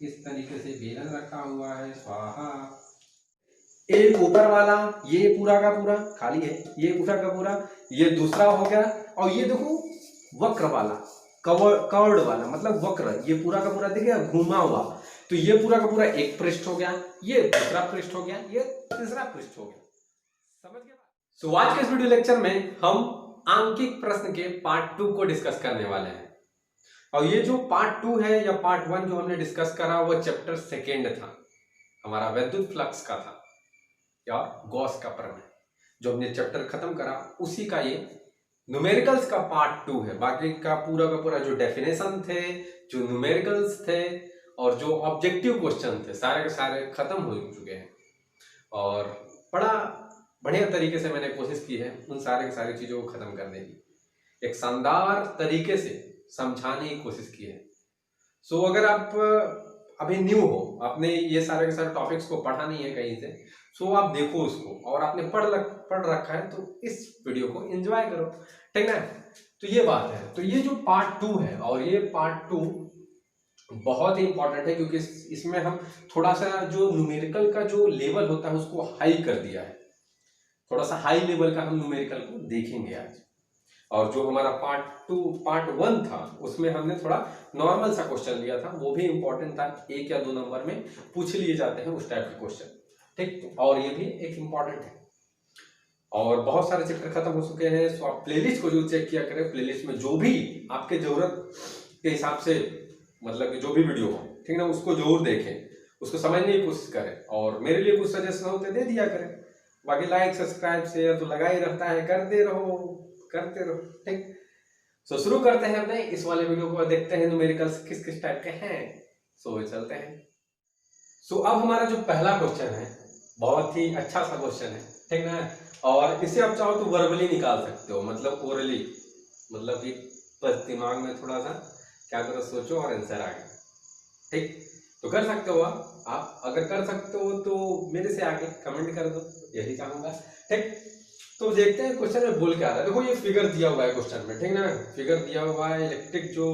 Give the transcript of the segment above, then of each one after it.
इस तरीके से बेलन रखा हुआ है, स्वाहा। एक ऊपर वाला ये पूरा का पूरा खाली है, ये पूरा का पूरा, ये दूसरा हो गया। और ये देखो वक्र वाला, कर्ड वाला मतलब वक्र, ये पूरा का पूरा देखिए घूमा हुआ। तो ये पूरा का पूरा एक पृष्ठ हो गया, ये दूसरा पृष्ठ हो गया, ये तीसरा पृष्ठ हो गया। समझ गए? सो आज के इस वीडियो लेक्चर में हम आंकिक प्रश्न के पार्ट 2 को डिस्कस करने वाले हैं। और ये जो पार्ट 2 है या पार्ट 1 जो हमने डिस्कस करा वो चैप्टर 2 था, हमारा विद्युत फ्लक्स का था या गॉस का प्रमेय। जो हमने चैप्टर खत्म करा उसी का ये न्यूमेरिकल्स का पार्ट 2 है। बाकी का पूरा जो डेफिनेशन थे, जो न्यूमेरिकल्स थे और जो ऑब्जेक्टिव क्वेश्चन थे, सारे के सारे खत्म हो चुके हैं। और बड़ा बढ़िया तरीके से मैंने कोशिश की है उन सारे की सारी चीजों को खत्म करने की, एक शानदार तरीके से समझाने की कोशिश की है। सो अगर आप अभी न्यू हो, आपने ये सारे के सारे टॉपिक्स को पढ़ा नहीं है कहीं से, सो आप देखो उसको, और आपने पढ़ रखा है तो इस वीडियो को एंजॉय करो, ठीक है। तो ये बात है। तो ये जो पार्ट 2 है, और ये पार्ट 2 बहुत ही इंपॉर्टेंट है क्योंकि इसमें हम थोड़ा सा जो न्यूमेरिकल का जो लेवल होता है उसको हाई कर दिया है। थोड़ा सा हाई लेवल का हम न्यूमेरिकल को देखेंगे आज। और जो हमारा पार्ट 1 था उसमें हमने थोड़ा नॉर्मल सा क्वेश्चन लिया था, वो भी इंपॉर्टेंट था, 1 या 2 नंबर में पूछ लिए जाते हैं उस टाइप के क्वेश्चन, ठीक। और ये भी एक इंपॉर्टेंट है। और बहुत सारे चैप्टर खत्म हो चुके हैं, सो आप प्लेलिस्ट को जो चेक किया करें, प्लेलिस्ट में जो भी आपके जरूरत के हिसाब से मतलब कि जो भी वीडियो हो, ठीक ना, उसको जरूर देखें, उसको समझने की कोशिश करें। और मेरे लिए कुछ सजेशन हो तो दे दिया करें। बाकी लाइक सब्सक्राइब शेयर तो लगा ही रहता है, करते रहो, ठीक। सो शुरू करते हैं अपने इस वाले वीडियो को, देखते हैं न्यूमेरिकल्स किस किस टाइप के हैं। सो चलते हैं। सो अब हमारा जो पहला क्वेश्चन है बहुत ही अच्छा सा क्वेश्चन है, ठीक ना। और इसे आप चाहो तो वर्बली निकाल सकते हो, मतलब ओरली, मतलब कि बस दिमाग में थोड़ा सा क्या करो, सोचो और आंसर आ गया, ठीक। तो कर सकते हो आप अगर कर सकते हो तो मेरे से आगे कमेंट कर दो, यही चाहूंगा, ठीक। तो देखते हैं क्वेश्चन में बोल क्या रहा है। देखो ये फिगर दिया हुआ है क्वेश्चन में, ठीक ना, फिगर दिया हुआ है। इलेक्ट्रिक जो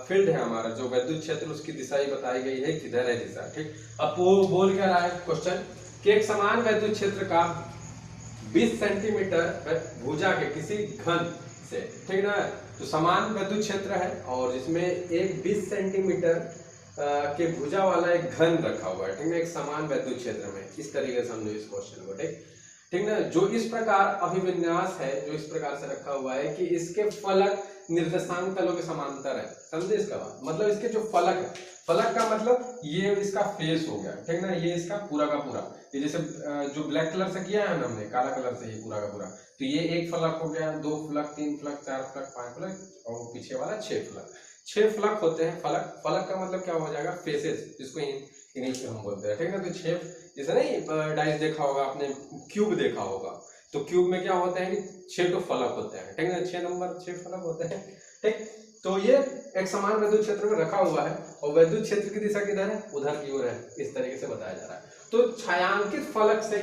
फील्ड है हमारा, जो विद्युत क्षेत्र, उसकी दिशा ही बताई गई है, किधर है दिशा, ठीक। अब वो बोल क्या रहा है क्वेश्चन कि एक समान विद्युत क्षेत्र का 20 सेंटीमीटर भुजा के किसी घन से, ठीक ना। तो समान विद्युत क्षेत्र है और जिसमें एक 20 सेंटीमीटर के भुजा वाला एक घन रखा हुआ है, ठीक ना, एक समान विद्युत क्षेत्र में। इस तरीके से समझो इस क्वेश्चन को, ठीक ना। जो इस प्रकार अभिविन्यास है, जो इस प्रकार से रखा हुआ है कि इसके फलक निर्देशांक तलों के समांतर है। समझे इसका बात, मतलब इसके जो फलक है, फलक का मतलब ये इसका फेस हो गया, ठीक ना, ये इसका पूरा का पूरा, ये जैसे जो ब्लैक कलर से किया है ना हमने, काला कलर से, ये पूरा का पूरा। तो ये एक फलक हो गया, 2 फलक, 3 फलक, 4 फलक, 5 फलक, और पीछे वाला 6 फलक। 6 फलक होते हैं फलक। फलक का मतलब क्या हो जाएगा, फेसेस, जिसको इंग्लिश में हम बोलते हैं, ठीक ना। तो 6 जैसे नहीं डाइस देखा होगा आपने, क्यूब देखा होगा, तो क्यूब में क्या होते हैं कि 6 तो फलक होते हैं, ठीक है, 6 नंबर 6 फलक होते हैं, ठीक। तो ये एक समान विद्युत क्षेत्र में रखा हुआ है और विद्युत क्षेत्र की दिशा किधर है, उधर की ओर है, इस तरीके से बताया जा रहा है। तो छायांकित फलक से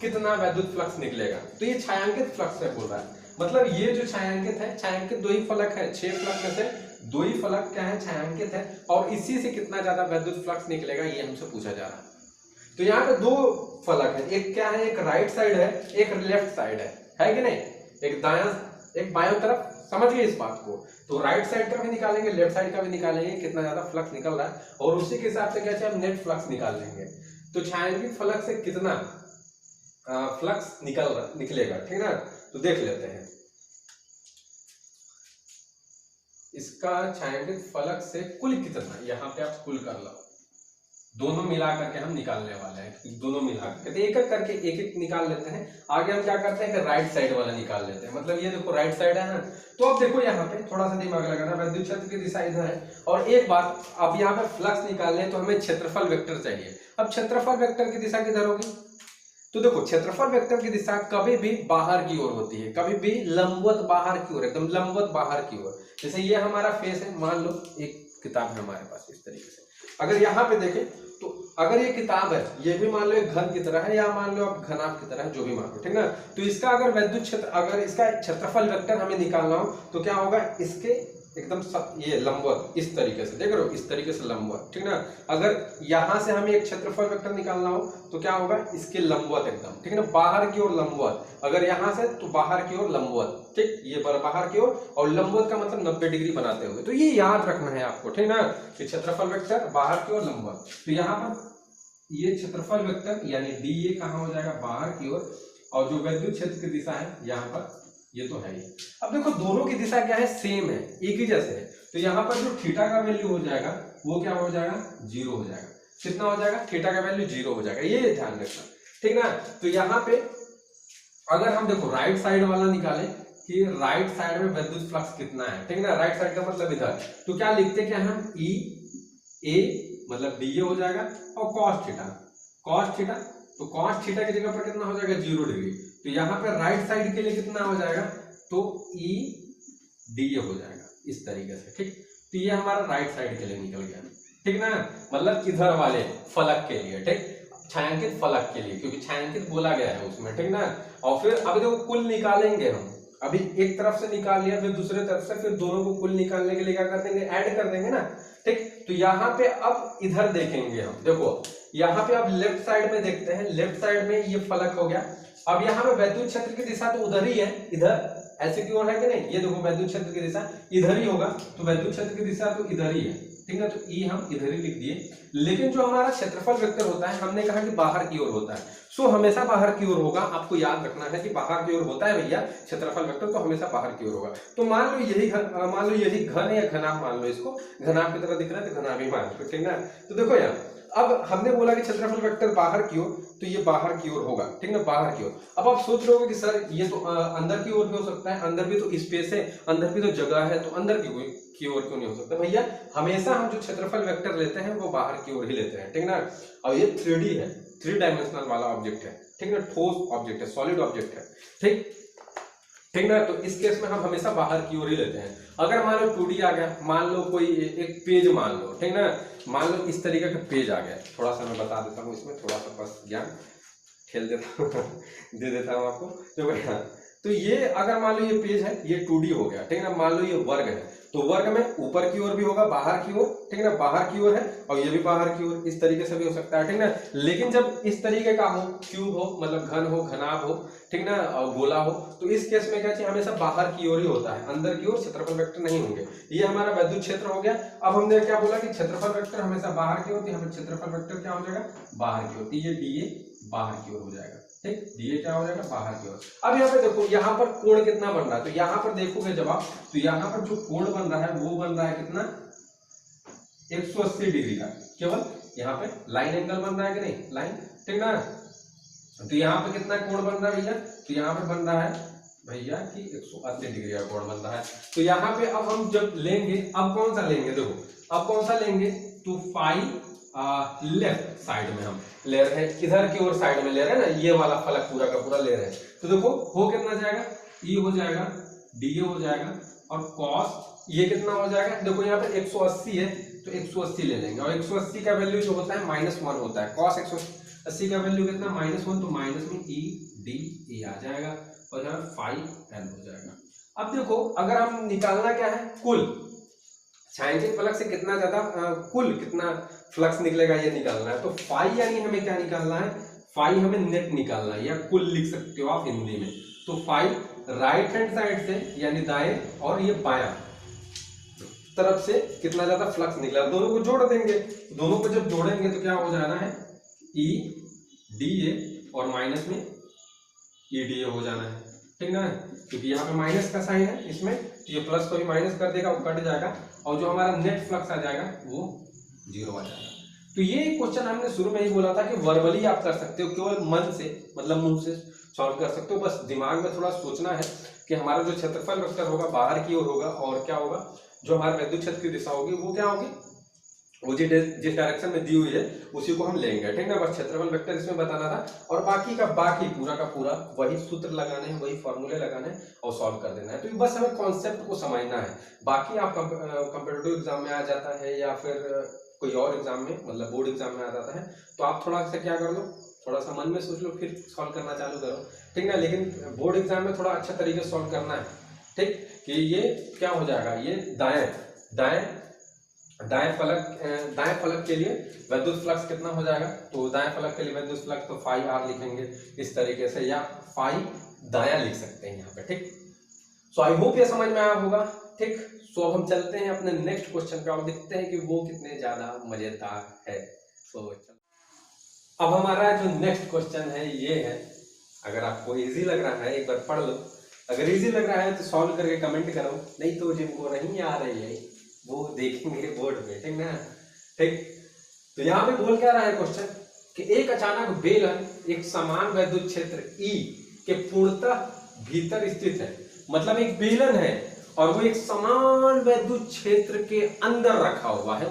कितना विद्युत फ्लक्स निकलेगा, तो ये छायांकित फ्लक्स से बोल रहा है। मतलब ये जो छायांकित है, छायांकित 2 ही फलक है, 6 फलक में से 2 ही फलक क्या है, छायांकित है, और इसी से कितना ज्यादा विद्युत फ्लक्स निकलेगा ये हमसे पूछा जा रहा है। तो यहाँ पे 2 फलक है, एक क्या है, एक राइट साइड है, एक लेफ्ट साइड है कि नहीं, एक दायां एक बायों तरफ। समझ गए इस बात को। तो राइट साइड का भी निकालेंगे, लेफ्ट साइड का भी निकालेंगे, कितना ज्यादा फ्लक्स निकल रहा है, और उसी के हिसाब से क्या चाहिए, हम नेट फ्लक्स निकाल लेंगे। तो छायांकित फलक से कितना फ्लक्स निकलेगा, ठीक ना। तो देख लेते हैं इसका छायांकित फलक से कुल कितना, यहाँ पे आप कुल कर लो, दोनों मिला करके हम निकालने वाले हैं, दोनों मिला करके एक एक करके एक एक निकाल लेते हैं। आगे हम क्या करते हैं कि राइट साइड वाला निकाल लेते हैं, मतलब ये देखो राइट साइड है ना। तो अब देखो यहाँ पे थोड़ा सा दिमाग लगाना, विद्युत क्षेत्र की दिशा इधर है, और एक बात, अब यहाँ पे फ्लक्स निकालने तो हमें क्षेत्रफल वेक्टर चाहिए। अब क्षेत्रफल वेक्टर की दिशा किधर होगी, तो देखो क्षेत्रफल वेक्टर की दिशा कभी भी बाहर की ओर होती है, कभी भी लंबवत बाहर की ओर, एकदम लंबवत बाहर की ओर। जैसे ये हमारा फेस है, मान लो एक किताब है हमारे पास, इस तरीके से अगर यहाँ पे देखें तो अगर ये किताब है, ये भी मान लो एक घन की तरह है, या मान लो आप घनाभ की तरह है, जो भी मान लो, ठीक ना। तो इसका अगर विद्युत क्षेत्र, अगर इसका क्षेत्रफल वेक्टर हमें निकालना हो तो क्या होगा, इसके एकदम ये लंबवत इस तरीके से, देख रहे हो, इस तरीके से लंबवत, ठीक ना। अगर यहां से हमें एक क्षेत्रफल वेक्टर निकालना हो तो क्या होगा, इसके लंबवत एकदम, ठीक है ना, बाहर की ओर लंबवत। अगर यहां से तो बाहर की ओर लंबवत, ठीक, ये बाहर की ओर, और लंबवत का मतलब 90 डिग्री बनाते हुए। तो ये याद रखना है आपको, ठीक ना, कि क्षेत्रफल वेक्टर बाहर की ओर लंबवत। तो यहाँ पर ये क्षेत्रफल वेक्टर यानी डी ये कहाँ हो जाएगा, बाहर की ओर, और जो वैद्युत क्षेत्र की दिशा है यहाँ पर, ये तो है ही। अब देखो दोनों की दिशा क्या है, सेम है, एक ही जैसे है। तो यहाँ पर जो थीटा का वैल्यू हो जाएगा वो क्या हो जाएगा, 0 हो जाएगा। कितना हो जाएगा, थीटा का वैल्यू 0 हो जाएगा, ये ध्यान रखना, ठीक ना। तो यहाँ पे अगर हम देखो राइट साइड वाला निकाले कि राइट साइड में वैद्युत फ्लक्स कितना है, ठीक ना, राइट साइड का मतलब इधर, तो क्या लिखते क्या है, ई ए मतलब डी ए हो जाएगा, और कॉस थीटा, तो कॉस थीटा की जगह पर कितना हो जाएगा, 0 डिग्री। तो यहाँ पे राइट साइड के लिए कितना हो जाएगा, तो ई डी ए हो जाएगा इस तरीके से, ठीक। तो ये हमारा राइट साइड के लिए निकल गया, ठीक ना, मतलब इधर वाले फलक के लिए, ठीक, छायांकित फलक के लिए, क्योंकि छायांकित बोला गया है उसमें, ठीक ना। और फिर अभी देखो कुल निकालेंगे हम, अभी एक तरफ से निकाल लिया, फिर दूसरे तरफ से, फिर दोनों को कुल निकालने के लिए क्या कर देंगे, ऐड कर देंगे ना, ठीक। तो यहाँ पे अब इधर देखेंगे हम, देखो यहाँ पे अब लेफ्ट साइड में देखते हैं, लेफ्ट साइड में ये फलक हो गया। अब यहाँ पे वैद्युत क्षेत्र की दिशा तो उधर ही है, इधर ऐसे की ओर है कि नहीं, ये देखो वैद्युत क्षेत्र की दिशा इधर ही होगा, तो वैद्युत क्षेत्र की दिशा तो इधर ही है, ठीक है। तो ई हम इधर ही लिख दिए, लेकिन जो हमारा क्षेत्रफल वेक्टर होता है, हमने कहा कि बाहर की ओर होता है, सो हमेशा बाहर की ओर होगा। आपको याद रखना है कि बाहर की ओर होता है भैया क्षेत्रफल वेक्टर, तो हमेशा बाहर की ओर होगा। तो मान लो यही घन या घनाभ मान लो, इसको घनाभ की तरह दिख रहा है तो घनाभ ही मान लो, ठीक ना। तो देखो यार, अब हमने बोला कि क्षेत्रफल वेक्टर बाहर की ओर, तो ये बाहर की ओर होगा, ठीक ना, बाहर की ओर। अब आप सोच रहे हो कि सर ये तो अंदर की ओर भी हो सकता है, अंदर भी तो स्पेस है, अंदर भी तो जगह है, तो अंदर की ओर क्यों नहीं हो सकता। भैया हमेशा हम जो क्षेत्रफल वेक्टर लेते हैं वो बाहर की ओर ही लेते हैं, ठीक ना। और ये 3D है, 3 डायमेंशनल वाला ऑब्जेक्ट है, ठीक ना, ठोस ऑब्जेक्ट है, सॉलिड ऑब्जेक्ट है, ठीक ना। तो इस केस में हम हमेशा बाहर की ओर ही लेते हैं। अगर मान लो 2D आ गया, मान लो कोई एक पेज मान लो, ठीक ना, मान लो इस तरीके का पेज आ गया, थोड़ा सा मैं बता देता हूँ इसमें, थोड़ा सा बस ज्ञान खेल देता हूँ दे देता हूँ आपको। तो ये अगर मान लो ये पेज है, ये 2D हो गया, ठीक ना। मान लो ये वर्ग है, तो वर्ग में ऊपर की ओर भी होगा, बाहर की ओर, ठीक ना, बाहर की ओर है, और ये भी बाहर की ओर, इस तरीके से भी हो सकता है, ठीक ना। लेकिन जब इस तरीके का हो, क्यूब हो, मतलब घन हो, घनाभ हो, ठीक ना, और गोला हो, तो इस केस में क्या चाहिए, हमेशा बाहर की ओर ही होता है, अंदर की ओर क्षेत्रफल वेक्टर नहीं होंगे। ये हमारा वैद्युत क्षेत्र हो गया। अब हमने क्या बोला कि क्षेत्रफल वेक्टर हमेशा बाहर की ओर, तो हमें क्षेत्रफल वेक्टर क्या हो जाएगा, बाहर की ओर, ये डीए बाहर की ओर हो जाएगा, ठीक, डीए क्या हो जाएगा, बाहर की ओर। अब यहाँ पे देखो, यहाँ पर कोण कितना बन रहा है, तो यहाँ पर देखोगे जब आप, तो यहाँ पर जो कोण बन रहा है वो बन रहा है कितना, 180 डिग्री का, केवल यहाँ पे लाइन एंगल बन रहा है कि नहीं, लाइन, ठीक ना। तो यहाँ पे कितना कोण बन रहा है भैया, तो यहाँ पे बन रहा है भैया कि 180 डिग्री का कोण बन रहा है। तो यहाँ पे अब हम जब लेंगे, अब कौन सा लेंगे, देखो अब कौन सा लेंगे, तो फाई लेफ्ट साइड में हम ले रहे हैं, इधर की ओर साइड में ले रहे हैं ना, ये वाला फलक पूरा का पूरा ले रहे हैं। तो देखो हो कितना जाएगा, ई हो जाएगा, डी हो जाएगा, और कॉस ये कितना हो जाएगा, देखो यहाँ पे 180 है, तो 180 ले लेंगे, और 180 का वैल्यू जो होता है -1 होता है, कॉस 180 का वैल्यू कितना, -1, तो माइनस में ई डी ए आ जाएगा, और यहाँ फाई एल हो जाएगा। अब देखो अगर हम निकालना क्या है, कुल छायांकित फलक से कितना ज्यादा कुल कितना फ्लक्स निकलेगा ये निकालना है। तो फाई यानी हमें क्या निकालना है, फाई हमें नेट निकालना है, या कुल लिख सकते हो आप हिंदी में। तो फाई राइट हैंड साइड से यानी दाएं और ये बायां तरफ से कितना ज्यादा फ्लक्स निकला, दोनों को जोड़ देंगे, दोनों को जब जोड़ेंगे तो क्या हो जाना है, ई डी ए और माइनस में ई डी ए हो जाना है, ठीक ना, क्योंकि यहाँ पे माइनस का साइन है इसमें, तो ये प्लस को भी माइनस कर देगा, वो कट जाएगा, और जो हमारा नेट फ्लक्स आ जाएगा वो 0 आ जाएगा। तो ये क्वेश्चन हमने शुरू में ही बोला था कि वर्बली आप कर सकते हो, केवल मन से मतलब मुंह से सॉल्व कर सकते हो, बस दिमाग में थोड़ा सोचना है कि हमारा जो क्षेत्रफल वेक्टर होगा बाहर की ओर होगा, और क्या होगा, जो हमारे वैद्युत क्षेत्र की दिशा होगी वो क्या होगी, वो जिस डायरेक्शन में दी हुई है उसी को हम लेंगे, ठीक ना। बस क्षेत्रफल वेक्टर इसमें बताना था, और बाकी का बाकी पूरा का पूरा वही सूत्र लगाने हैं, वही फॉर्मूले लगाने हैं और सॉल्व कर देना है। तो बस हमें कॉन्सेप्ट को समझना है, बाकी आप कंपटीटिव एग्जाम में आ जाता है, या फिर कोई और एग्जाम में मतलब बोर्ड एग्जाम में आ जाता है, तो आप थोड़ा सा क्या कर लो, थोड़ा सा मन में सोच लो, फिर सॉल्व करना चालू करो, ठीक ना। लेकिन बोर्ड एग्जाम में थोड़ा अच्छा तरीके से सॉल्व करना है, ठीक, कि ये क्या हो जाएगा, ये दाएं फलक के लिए विद्युत फ्लक्स कितना हो जाएगा, तो दाएं फलक के लिए विद्युत फ्लक्स तो फाई आर लिखेंगे इस तरीके से, या फाई दायां लिख सकते हैं यहाँ पे। ठीक, सो आई होप ये समझ में आया होगा। ठीक, सो अब हम चलते हैं अपने नेक्स्ट क्वेश्चन पे और देखते हैं कि वो कितने ज्यादा मजेदार है। सो अब हमारा जो नेक्स्ट क्वेश्चन है ये है, अगर आपको इजी लग रहा है एक बार पढ़ लो, अगर इजी लग रहा है तो सॉल्व करके कमेंट करो, नहीं तो जिनको नहीं आ रही है वो देखेंगे बोर्ड पे। ठीक ना, ठीक, तो यहाँ पे बोल क्या रहा है क्वेश्चन कि एक अचानक बेलन एक समान विद्युत क्षेत्र E के पूर्णतः भीतर स्थित है, मतलब एक बेलन है और वो एक समान विद्युत क्षेत्र के अंदर रखा हुआ है।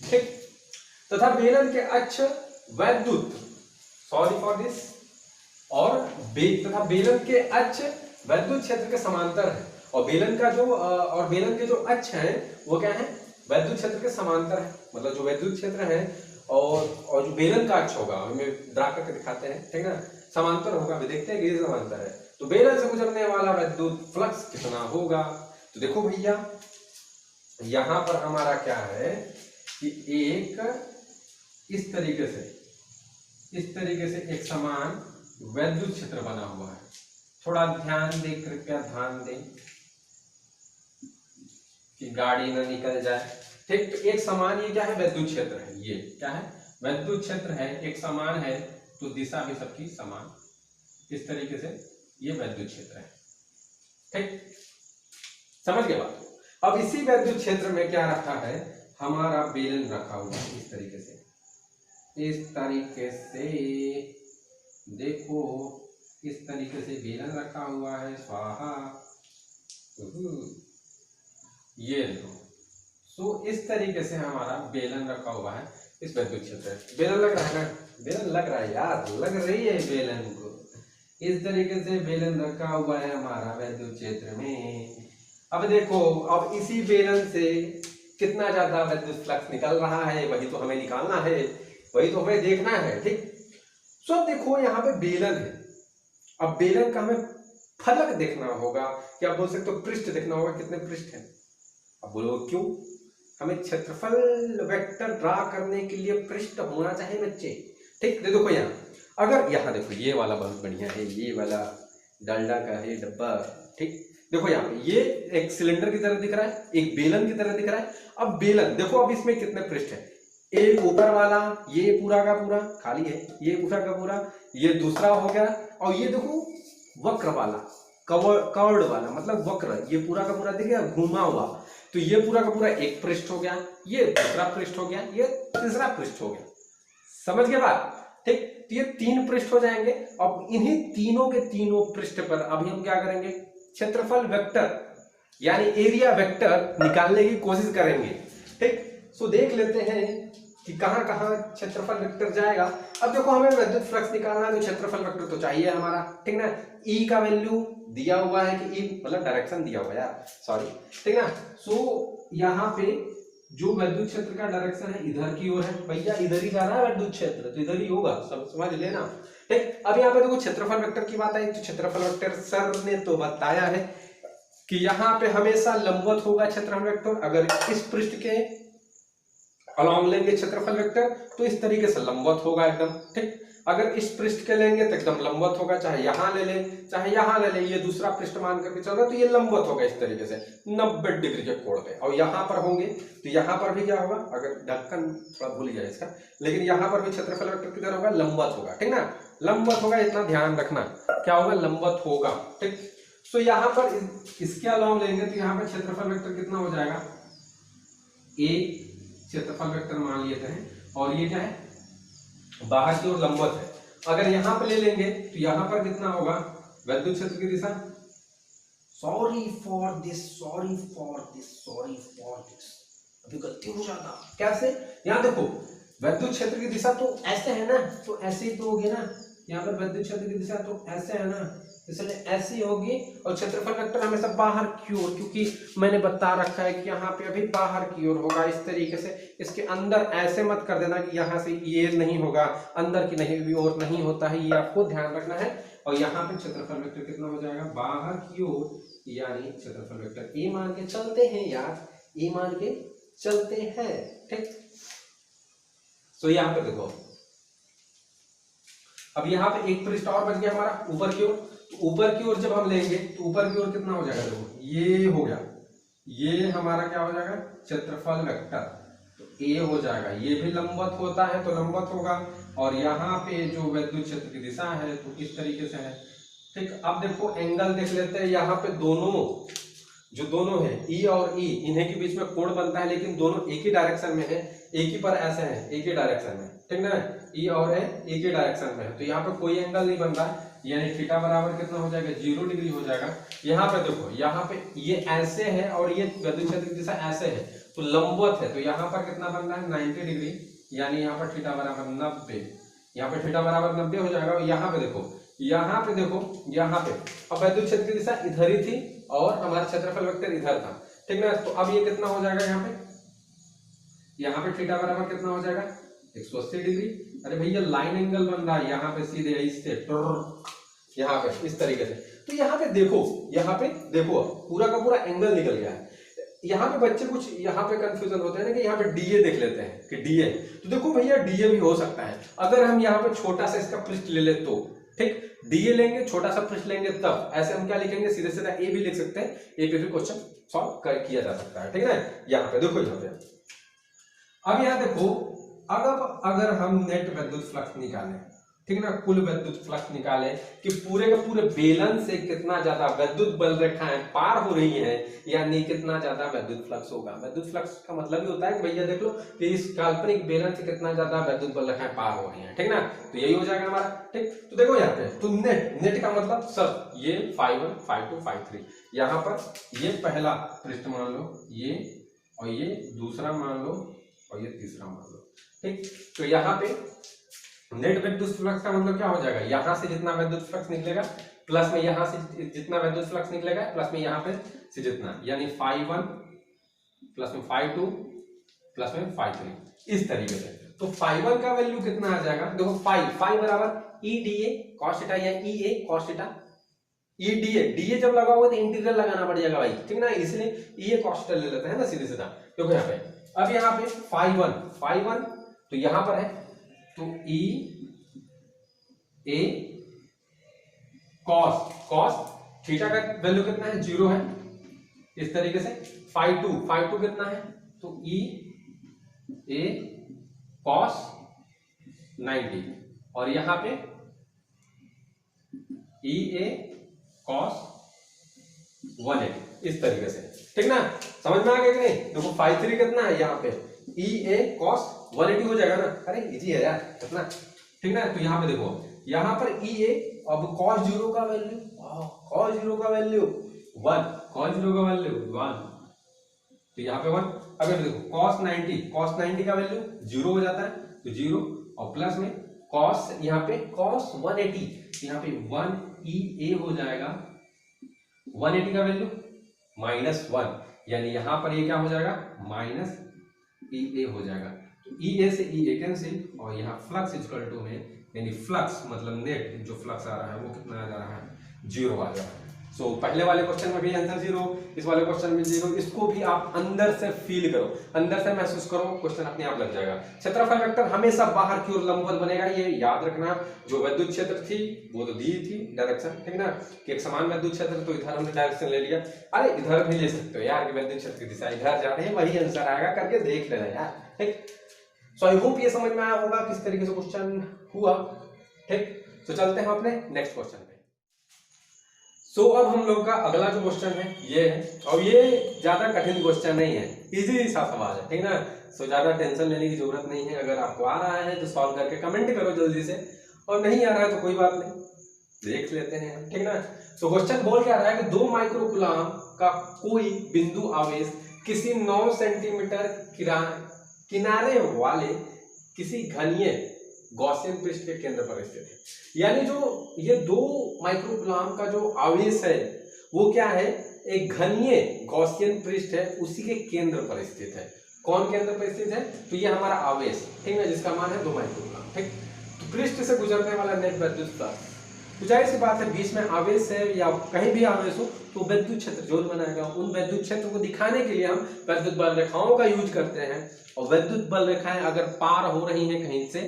ठीक, तथा बेलन के अक्ष विद्युत, सॉरी फॉर दिस, और तथा बेलन के अक्ष विद्युत क्षेत्र के समांतर है, और बेलन के जो अक्ष है वो क्या है, विद्युत क्षेत्र के समांतर है। मतलब जो विद्युत क्षेत्र है और जो बेलन का अक्ष होगा, हमें ड्रा करके दिखाते हैं, ठीक है, समांतर होगा, अभी देखते हैं कि ये समांतर है, तो बेलन से गुजरने वाला विद्युत फ्लक्स कितना होगा। तो देखो भैया यहां पर हमारा क्या है कि एक इस तरीके से एक समान विद्युत क्षेत्र बना हुआ है। थोड़ा ध्यान दें, कृपया ध्यान दें कि गाड़ी न निकल जाए। ठीक, तो एक समान ये क्या है, विद्युत क्षेत्र है, ये क्या है, विद्युत क्षेत्र है, एक समान है, तो दिशा भी सबकी समान, इस तरीके से ये विद्युत क्षेत्र है। ठीक, समझ गए बात। अब इसी विद्युत क्षेत्र में क्या रखा है, हमारा बेलन रखा हुआ है इस तरीके से, देखो इस तरीके से बेलन रखा हुआ है, स्वाहा, ये देखो। सो इस तरीके से हमारा बेलन रखा हुआ है इस विद्युत क्षेत्र में। बेलन लग रहा है ना, बेलन लग रहा है यार, लग रही है बेलन को, इस तरीके से बेलन रखा हुआ है हमारा विद्युत क्षेत्र में। अब देखो, अब इसी बेलन से कितना ज्यादा विद्युत फ्लक्स निकल रहा है, वही तो हमें निकालना है, वही तो हमें देखना है। ठीक, सो देखो यहाँ पे बेलन है, अब बेलन का हमें फलक देखना होगा, क्या बोल सकते हो, पृष्ठ देखना होगा, कितने पृष्ठ हैं। अब बोलो क्यों, हमें क्षेत्रफल वेक्टर ड्रा करने के लिए पृष्ठ होना चाहिए बच्चे। ठीक, देखो यहाँ, अगर यहाँ देखो ये वाला बहुत बढ़िया है, ये वाला डालडा का है डब्बा। ठीक, देखो यहाँ पे ये एक सिलेंडर की तरह दिख रहा है, एक बेलन की तरह दिख रहा है। अब बेलन देखो, अब इसमें कितने पृष्ठ है, एक ऊपर वाला ये पूरा का पूरा खाली है, ये पूरा का पूरा, ये दूसरा हो गया, और ये देखो वक्र वाला, कर्व्ड वाला, मतलब वक्र, ये पूरा का पूरा दिख गया घूमा हुआ, तो ये पूरा का पूरा एक पृष्ठ हो गया, ये दूसरा पृष्ठ हो गया, ये तीसरा पृष्ठ हो गया। समझ गए बात। ठीक, तो ये 3 पृष्ठ हो जाएंगे। अब इन्हीं तीनों के तीनों पृष्ठ पर अभी हम क्या करेंगे, क्षेत्रफल वेक्टर यानी एरिया वेक्टर निकालने की कोशिश करेंगे। ठीक, सो देख लेते हैं कि कहां कहां क्षेत्रफल वेक्टर जाएगा। अब देखो हमें विद्युत फ्लक्स निकालना है तो क्षेत्रफल वेक्टर तो चाहिए हमारा, ठीक ना। ई का वैल्यू दिया हुआ है कि ई मतलब डायरेक्शन दिया हुआ है यार, सॉरी, ठीक ना। सो यहाँ पे जो विद्युत क्षेत्र का डायरेक्शन है इधर की ओर है, भैया इधर ही जा रहा है विद्युत क्षेत्र, तो इधर ही होगा, सब समझ लेना। ठीक, अब यहाँ पे देखो क्षेत्रफल वेक्टर की बात आई, तो क्षेत्रफल वेक्टर सर ने तो बताया है कि यहाँ पे हमेशा लंबवत होगा क्षेत्रफल वेक्टर। अगर इस पृष्ठ के अलॉन्ग लेंगे क्षेत्रफल वेक्टर तो इस तरीके से लंबवत होगा एकदम। ठीक, अगर इस पृष्ठ के लेंगे तो एकदम लंबवत होगा, चाहे यहाँ ले लें चाहे यहाँ ले लें, ये दूसरा पृष्ठ मान करके चल रहा है तो ये लंबवत होगा इस तरीके से 90 डिग्री के कोण पे। और यहाँ पर होंगे तो यहाँ पर भी क्या होगा, अगर ढक्कन थोड़ा भूल गया इसका, लेकिन यहाँ पर भी क्षेत्रफल वेक्टर किधर होगा, लंबवत होगा, ठीक ना, लंबवत होगा, इतना ध्यान रखना, क्या होगा, लंबवत होगा। ठीक, सो यहाँ पर इसके अलॉन्ग लेंगे तो यहाँ पर क्षेत्रफल वेक्टर कितना हो जाएगा, ए क्षेत्रफल वेक्टर मान लेते हैं, और ये क्या है बाहर की ओर लंबवत है। अगर यहाँ पर ले लेंगे तो यहाँ पर कितना होगा विद्युत क्षेत्र की दिशा, सॉरी फॉर दिस, अभी गलती हो जाता, कैसे, यहाँ देखो विद्युत क्षेत्र की दिशा तो ऐसे है ना, तो ऐसे ही तो होगी ना, यहाँ पर विद्युत क्षेत्र की दिशा तो ऐसे है ना, इसलिए ऐसी होगी। और क्षेत्रफल वेक्टर हमेशा बाहर की ओर, क्योंकि मैंने बता रखा है कि यहाँ पे अभी बाहर की ओर होगा इस तरीके से। इसके अंदर ऐसे मत कर देना कि यहाँ से ये नहीं होगा, अंदर की नहीं ओर नहीं होता है, ये आपको ध्यान रखना है। और यहाँ पे क्षेत्रफल वेक्टर कितना हो जाएगा, बाहर की ओर, यानी क्षेत्रफल वेक्टर ए मान के चलते हैं यार, ए मान के चलते हैं। ठीक, तो यहाँ पे देखो, अब यहाँ पे एक पृष्ठ और बच गया हमारा ऊपर की ओर। तो ऊपर की ओर जब हम लेंगे तो ऊपर की ओर कितना हो जाएगा, देखो ये हो गया, ये हमारा क्या हो जाएगा, क्षेत्रफल वेक्टर। तो ए हो जाएगा, ये भी लंबवत होता है तो लंबवत होगा, और यहाँ पे जो विद्युत क्षेत्र की दिशा है तो इस तरीके से है। ठीक, अब देखो एंगल देख लेते हैं, यहाँ पे दोनों है ई और ई, इन्हीं के बीच में कोण बनता है, लेकिन दोनों एक ही डायरेक्शन में है, एक ही पर ऐसे हैं, एक ही डायरेक्शन में। ठीक ना, ई और ए एक ही डायरेक्शन में है, तो यहाँ पे कोई एंगल नहीं बन रहा है, यानी थीटा बराबर कितना हो जाएगा, 0 डिग्री हो जाएगा। यहाँ पे देखो, यहाँ पे ये ऐसे है और ये विद्युत क्षेत्र की दिशा ऐसे है, तो लंबवत है, तो यहाँ पर कितना बन रहा है, 90 डिग्री, यानी यहाँ पर थीटा बराबर 90, यहाँ पे थीटा बराबर 90 हो जाएगा। और यहाँ पे देखो, यहाँ पे देखो, यहाँ पे अब विद्युत क्षेत्र की दिशा इधर ही थी और हमारा क्षेत्रफल वेक्टर इधर था। ठीक ना, तो अब ये कितना हो जाएगा, यहाँ पे थीटा बराबर कितना हो जाएगा, 180 डिग्री। अरे भैया लाइन एंगल बन रहा है यहाँ पे, सीधे इससे यहाँ पे इस तरीके से। तो यहाँ पे देखो पूरा का पूरा एंगल निकल गया है। यहाँ पे बच्चे कुछ यहाँ पे कंफ्यूजन होते हैं ना कि यहाँ पे डीए देख लेते हैं कि डीए, तो देखो भैया डीए भी हो सकता है अगर हम यहाँ पे छोटा सा इसका पृष्ठ ले ले तो। ठीक, डीए लेंगे, छोटा सा पृष्ठ लेंगे, तब ऐसे हम क्या लिखेंगे, सीधे सीधा ए भी लिख सकते हैं, ए पे भी क्वेश्चन सॉल्व किया जा सकता है। ठीक है, यहाँ पे देखो, यहाँ पे अब यहाँ देखो, अगर हम नेट विद्युत फ्लक्स निकालें, ठीक ना, कुल विद्युत फ्लक्स निकालें कि पूरे का पूरे बेलन से कितना ज्यादा विद्युत बल रेखाएं पार हो रही हैं, यानी कितना ज्यादा विद्युत फ्लक्स होगा। विद्युत फ्लक्स का मतलब ही होता है कि भैया देख लो कि इस काल्पनिक बेलन से कितना ज्यादा विद्युत बल रेखाएं पार हो रही हैं। ठीक ना, तो यही हो जाएगा हमारा। ठीक, तो देखो यहाँ पे, तो नेट का मतलब सब, ये 5 1 5 2 5 3, यहाँ पर ये पहला पृष्ठ मान लो, ये और ये दूसरा मान लो और ये तीसरा मान लो। ठीक, तो यहाँ पे नेट विद्युत फ्लक्स का मतलब क्या हो जाएगा, यहां से जितना विद्युत फ्लक्स निकलेगा प्लस में यहां से जितना विद्युत फ्लक्स निकलेगा प्लस में यहां पे से जितना, यानी 5 1 प्लस में 5 2 प्लस में 5 3, इस तरीके से। तो 5 1 का वैल्यू कितना आ जाएगा, देखो 5 बराबर E D A cos theta या E A cos theta. E D A जब लगा हुआ तो इंटीग्रल लगाना पड़ जाएगा भाई, ठीक ना, इसलिए ई ए कॉस थीटा ले लेते हैं ना सीधे सीधा। देखो यहाँ पे, अब यहाँ पे 5 1 तो यहाँ पर है, तो ई ए कॉस थीटा का वैल्यू कितना है, 0 है, इस तरीके से। 5 2 कितना है, तो ई ए कॉस 90, और यहां पे ई ए कॉस 180, इस तरीके से। ठीक ना, समझ में आ गया कि नहीं। देखो 5 3 कितना है, यहाँ पे ई ए कॉस 180 हो जाएगा ना, अरे इजी है यार कितना। ठीक ना, तो यहाँ पे देखो, यहाँ पर ई ए, अब cos 0 का वैल्यू 1, cos 0 का वैल्यू 1, तो यहाँ पे 1। अगर देखो cos 90 का वैल्यू 0 हो जाता है, तो 0, और प्लस में cos, यहाँ पे cos 180, यहाँ पे 1 ई ए हो जाएगा, 180 का वैल्यू -1, यानी यहाँ पर ये क्या हो जाएगा, माइनस ई ए हो जाएगा। तो ई ए से ई ए कैंसिल, और यहाँ फ्लक्स इक्वल टू में, यानी फ्लक्स मतलब नेट जो फ्लक्स आ रहा है वो कितना आ जा रहा है, 0 आ जा रहा है। सो पहले वाले क्वेश्चन में भी आंसर 0, इस वाले क्वेश्चन में 0। इसको भी आप अंदर से फील करो, अंदर से महसूस करो, क्वेश्चन अपने आप लग जाएगा। क्षेत्रफल वेक्टर हमेशा बाहर की ओर लंबवत बनेगा, ये याद रखना। जो विद्युत क्षेत्र थी वो तो दी थी डायरेक्शन, ठीक ना, कि एक समान विद्युत क्षेत्र, तो इधर हमने डायरेक्शन ले लिया। अरे इधर भी ले सकते हो यार, कि विद्युत क्षेत्र की दिशा इधर जा रही है, वही आंसर आएगा, करके देख लेना यार। ठीक, सो आई होप ये समझ में आया होगा किस तरीके से क्वेश्चन हुआ। ठीक, तो चलते हैं अपने नेक्स्ट क्वेश्चन पे। सो अब हम लोग का अगला जो क्वेश्चन है ये है, और ये ज्यादा कठिन क्वेश्चन नहीं है, इजी सा सवाल है, ठीक ना। सो ज्यादा टेंशन लेने की जरूरत नहीं है। अगर आपको आ रहा है तो सॉल्व करके कमेंट करो जल्दी से, और नहीं आ रहा है तो कोई बात नहीं, देख लेते हैं, ठीक ना। सो क्वेश्चन बोल क्या रहा है कि 2 माइक्रोकूलम का कोई बिंदु आवेश किसी 9 सेंटीमीटर किनारे वाले किसी घनीय गॉसियन पृष्ठ के केंद्र पर स्थित है। यानी जो ये 2 माइक्रोकूलम का जो आवेश है वो क्या है, एक घनीय गॉसियन पृष्ठ है, उसी के केंद्र पर स्थित है। कौन केंद्र पर स्थित है, तो ये हमारा आवेश, ठीक है, जिसका मान है 2 माइक्रोकूलम। ठीक, तो पृष्ठ से गुजरने वाला नेट विद्युत फ्लक्स तो जाहिर सी बात है बीच में आवेश है या कहीं भी आवेश हो तो विद्युत क्षेत्र जो बनाएगा। उन विद्युत क्षेत्र को दिखाने के लिए हम विद्युत बल रेखाओं का यूज करते हैं। और विद्युत बल रेखाएं अगर पार हो रही हैं कहीं से,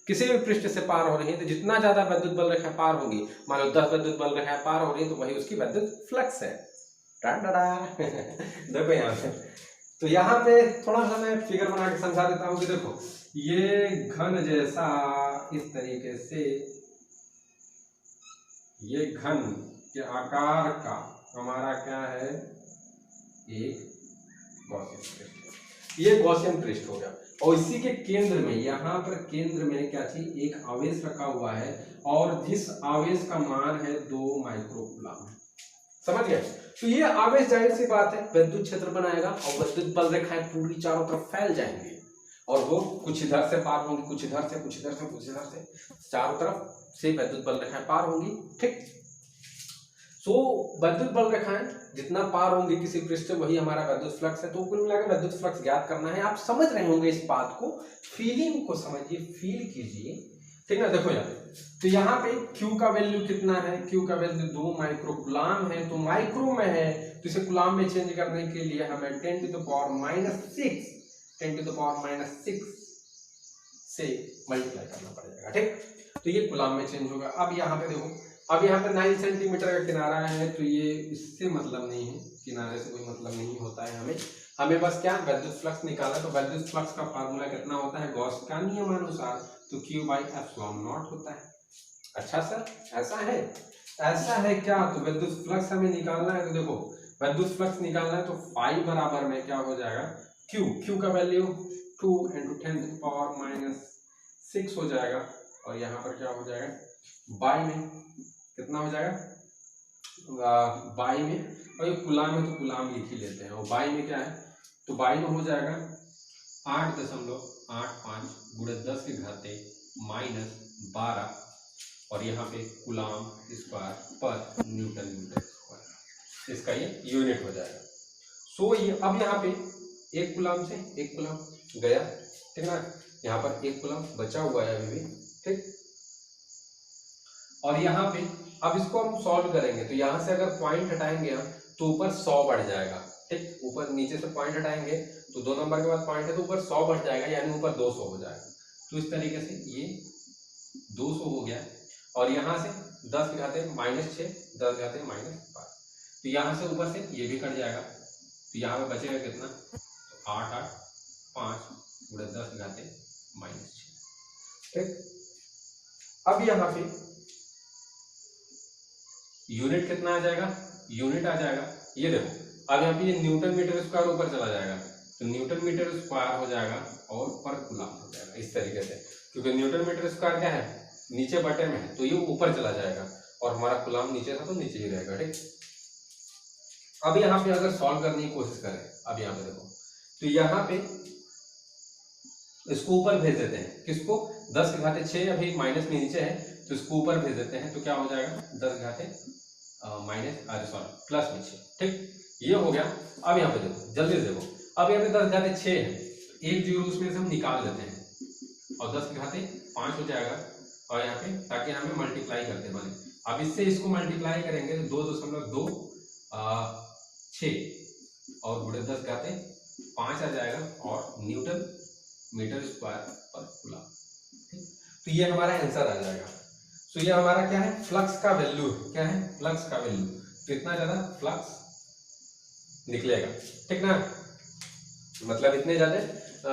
किसी भी पृष्ठ से पार हो रही है, तो जितना ज्यादा विद्युत बल रेखा पार होगी, मान लो 10 विद्युत बल रेखा पार हो रही है, तो वही उसकी विद्युत फ्लक्स है। देखो यहाँ पे, तो यहाँ पे थोड़ा सा मैं फिगर बना के समझा देता हूँ कि देखो ये घन जैसा इस तरीके से, ये घन के आकार का हमारा क्या है, एक गॉसियन पृष्ठ। ये गॉसियन पृष्ठ हो गया। और इसी के केंद्र में, यहाँ पर केंद्र में क्या चीज, एक आवेश रखा हुआ है और जिस आवेश का मान है 2 माइक्रोकूलम। समझ गए? तो ये आवेश जाहिर सी बात है विद्युत क्षेत्र बनाएगा और विद्युत बल रेखाएं पूरी चारों तरफ फैल जाएंगे और वो कुछ इधर से पार होंगी, कुछ इधर से, कुछ इधर से, कुछ इधर से, चारों तरफ से विद्युत बल रेखाएं पार होंगी। ठीक, तो विद्युत बल रेखाएं जितना पार होंगी किसी पृष्ठ से, वही हमारा विद्युत फ्लक्स है। तो कुल मिलाकर विद्युत फ्लक्स ज्ञात करना है। आप समझ रहे होंगे इस बात को, फीलिंग को समझिए, फील कीजिए। ठीक ना? देखो यार, तो यहाँ पे Q का वैल्यू कितना है, Q का वैल्यू 2 माइक्रोकूलम है, तो माइक्रो में है, तो इसे कूलम में चेंज करने के लिए हमें 10⁻⁶ से मल्टीप्लाई करना पड़ेगा। ठीक, तो ये कूलम में चेंज होगा। अब यहाँ पे देखो, अब यहाँ पे 9 सेंटीमीटर का किनारा है, तो ये इससे मतलब नहीं है, किनारे से कोई मतलब नहीं होता है। हमें बस क्या विद्युत फ्लक्स निकालना। तो विद्युत फ्लक्स का फार्मूला कितना होता है, गॉस का नियमानुसार, तो Q/ε0 होता है। अच्छा सर, ऐसा है? ऐसा है क्या? तो विद्युत फ्लक्स हमें निकालना है। तो देखो विद्युत फ्लक्स निकालना है तो फाई बराबर में क्या हो जाएगा, Q का वैल्यू 2 × 10⁻⁶ हो जाएगा। और यहाँ पर क्या हो जाएगा, बाई में कितना हो जाएगा, बाई में, और ये कूलम में तो कूलम लिख ही लेते हैं, और बाई में क्या है, तो बाई में हो जाएगा 8.85 × 10⁻⁻12 और यहाँ पे कूलम स्क्वायर पर न्यूटन स्क्वायर, इसका ये यूनिट हो जाएगा। सो ये अब यहाँ पे एक कूलम से एक कूलम गया, ठीक ना, यहाँ पर एक कूलम बचा हुआ है अभी भी। ठीक, और यहाँ पे अब इसको हम सॉल्व करेंगे, तो यहाँ से अगर पॉइंट हटाएंगे हम तो ऊपर 100 बढ़ जाएगा। ठीक, ऊपर नीचे से पॉइंट हटाएंगे तो 2 नंबर के बाद पॉइंट है तो ऊपर 100 बढ़ जाएगा, यानी ऊपर 200 हो जाएगा। तो इस तरीके से ये 200 हो गया। और यहाँ से 10⁻⁻6 10⁻⁻12, तो यहाँ से ऊपर से ये भी कट जाएगा, तो यहाँ पे बचेगा कितना, तो 885 × 10⁻⁻6। ठीक, अब यहाँ पे यूनिट कितना आ जाएगा, यूनिट आ जाएगा, ये देखो अब यहाँ पे ये न्यूटन मीटर स्क्वायर ऊपर चला जाएगा, तो न्यूटन मीटर स्क्वायर हो जाएगा और पर कूलम हो जाएगा इस तरीके से, क्योंकि न्यूटन मीटर स्क्वायर क्या है, नीचे बटे में है, तो ये ऊपर चला जाएगा और हमारा कूलम नीचे था तो नीचे ही रहेगा। ठीक, अब यहाँ पे अगर सॉल्व करने की कोशिश करें, अब यहाँ पे देखो, तो यहाँ पे इसको ऊपर भेज देते हैं, किसको, 10⁻6 अभी माइनस में नीचे है, तो इसको ऊपर भेज देते हैं, तो क्या हो जाएगा 10⁻प्लस में 6। ठीक, ये हो गया। अब यहाँ पे देखो, जल्दी से देखो, अब यहाँ पे 10⁻6 है, एक जीरो उसमें से हम निकाल देते हैं और 10⁻5 हो जाएगा, और यहाँ पे ताकि हमें मल्टीप्लाई करते बने। अब इससे इसको मल्टीप्लाई करेंगे तो 2.26 और गुणे 10⁻5 आ जाएगा और न्यूटन मीटर स्क्वायर पर कूलम। तो ये हमारा आंसर आ जाएगा। तो ये हमारा क्या है, फ्लक्स का वैल्यू, क्या है, फ्लक्स का वैल्यू। तो इतना ज्यादा फ्लक्स निकलेगा। ठीक ना, मतलब इतने ज्यादा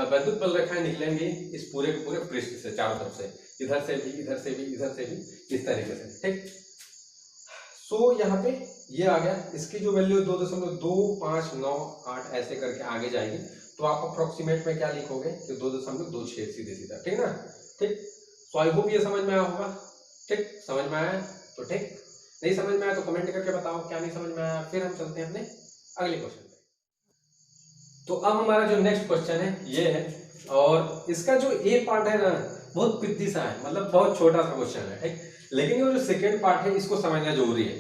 विद्युत बल रेखाएं निकलेंगी इस पूरे के पूरे पृष्ठ से, चारों तरफ से, इधर से भी, इधर से भी, इधर से भी, इस तरीके से। ठीक, सो यहाँ पे ये आ गया, इसकी जो वैल्यू 2.2598 ऐसे करके आगे जाएगी, तो आप अप्रोक्सीमेट में क्या लिखोगे कि 2.26 सीधे सीधा। ठीक ना, ठीक, सो आई होप ये समझ में आया होगा। ठीक, समझ में आया तो ठीक, नहीं समझ में आया तो कमेंट करके बताओ क्या नहीं समझ में आया, फिर हम चलते हैं अपने अगले क्वेश्चन पे। तो अब हमारा जो नेक्स्ट क्वेश्चन है ये है, और इसका जो ए पार्ट है ना बहुत पिद्दी सा है, मतलब बहुत छोटा सा क्वेश्चन है। ठीक, लेकिन ये जो सेकेंड पार्ट है इसको समझना जरूरी है,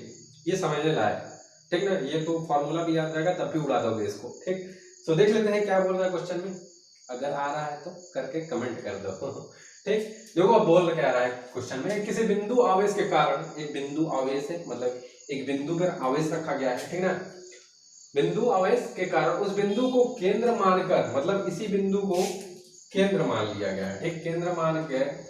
ये समझने लायक। ठीक ना, ये तो फॉर्मूला भी याद रहेगा तब भी उड़ा दोगे इसको। ठीक, तो देख लेते हैं क्या बोल रहा है क्वेश्चन में, अगर आ रहा है तो करके कमेंट कर दो। ठीक, देखो अब बोल क्या रहा है क्वेश्चन में, किसी बिंदु आवेश के कारण, एक बिंदु आवेश है मतलब एक बिंदु पर आवेश रखा गया है, ठीक ना, बिंदु आवेश के कारण उस बिंदु को केंद्र मानकर, मतलब इसी बिंदु को केंद्र मान लिया गया है, ठीक, केंद्र मान कर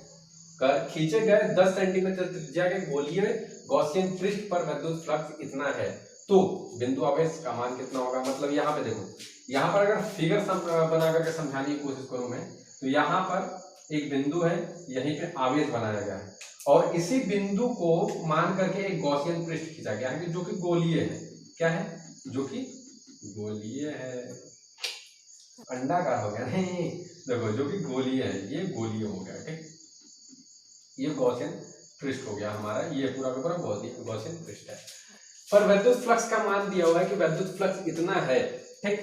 खींचे गए 10 सेंटीमीटर त्रिज्या के गोलीय गॉसियन पृष्ठ पर विद्युत फ्लक्स इतना है, तो बिंदु आवेश का मान कितना होगा। मतलब यहाँ पे देखो, यहाँ पर अगर फिगर बना करके समझाने की कोशिश करूं मैं, तो यहाँ पर एक बिंदु है, यहीं पे आवेश बनाया गया है और इसी बिंदु को मान करके एक गॉसियन पृष्ठ खींचा गया है जो कि गोलीय है। क्या है? जो कि गोलीय है, अंडाकार हो गया नहीं, देखो जो कि गोलीय है, ये गोलीय हो गया, ठीक, ये गॉसियन पृष्ठ हो गया हमारा, ये पूरा का पूरा गॉसियन पृष्ठ है। पर विद्युत फ्लक्स का मान दिया हुआ है कि विद्युत फ्लक्स इतना है, ठीक,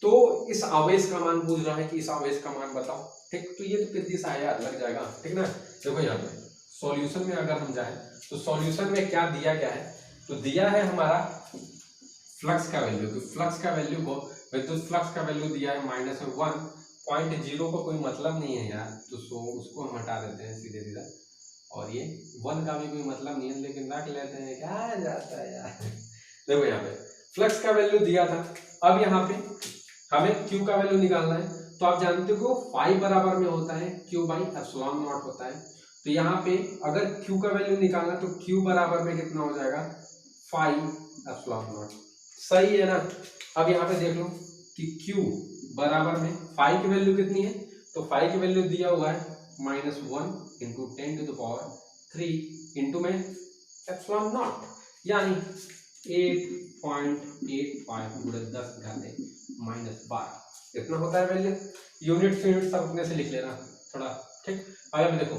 तो इस आवेश का मान पूछ रहा है कि इस आवेश का मान बताओ, ठीक, तो ये तो कितनी सा याद लग जाएगा, ठीक ना। देखो यहाँ पे सॉल्यूशन में अगर हम जाएं तो सॉल्यूशन में क्या दिया गया है, तो दिया है हमारा फ्लक्स का वैल्यू, तो फ्लक्स का वैल्यू को, विद्युत फ्लक्स का वैल्यू दिया है -1.0 को कोई मतलब नहीं है यार, तो उसको हम हटा देते हैं सीधे सीधा, और ये 1 का भी कोई मतलब नहीं है, लेकिन रख लेते हैं, क्या जाता है यार। देखो यहाँ पे फ्लक्स का वैल्यू दिया था, अब यहाँ पे हमें Q का वैल्यू निकालना है, तो आप जानते हो फाई बराबर में होता है Q/ε0 होता है, तो यहाँ पे अगर Q का वैल्यू निकालना तो Q बराबर में कितना हो जाएगा, φε0, सही है ना। अब यहाँ पे देख लो कि Q बराबर में फाई की वैल्यू कितनी है, तो फाई की वैल्यू दिया हुआ है -1 × 10⁻³ इंटू में ε0, यानी 8.85 × 10⁻12 कितना होता है वैल्यू, यूनिट सब अपने से लिख लेना थोड़ा, ठीक। अब देखो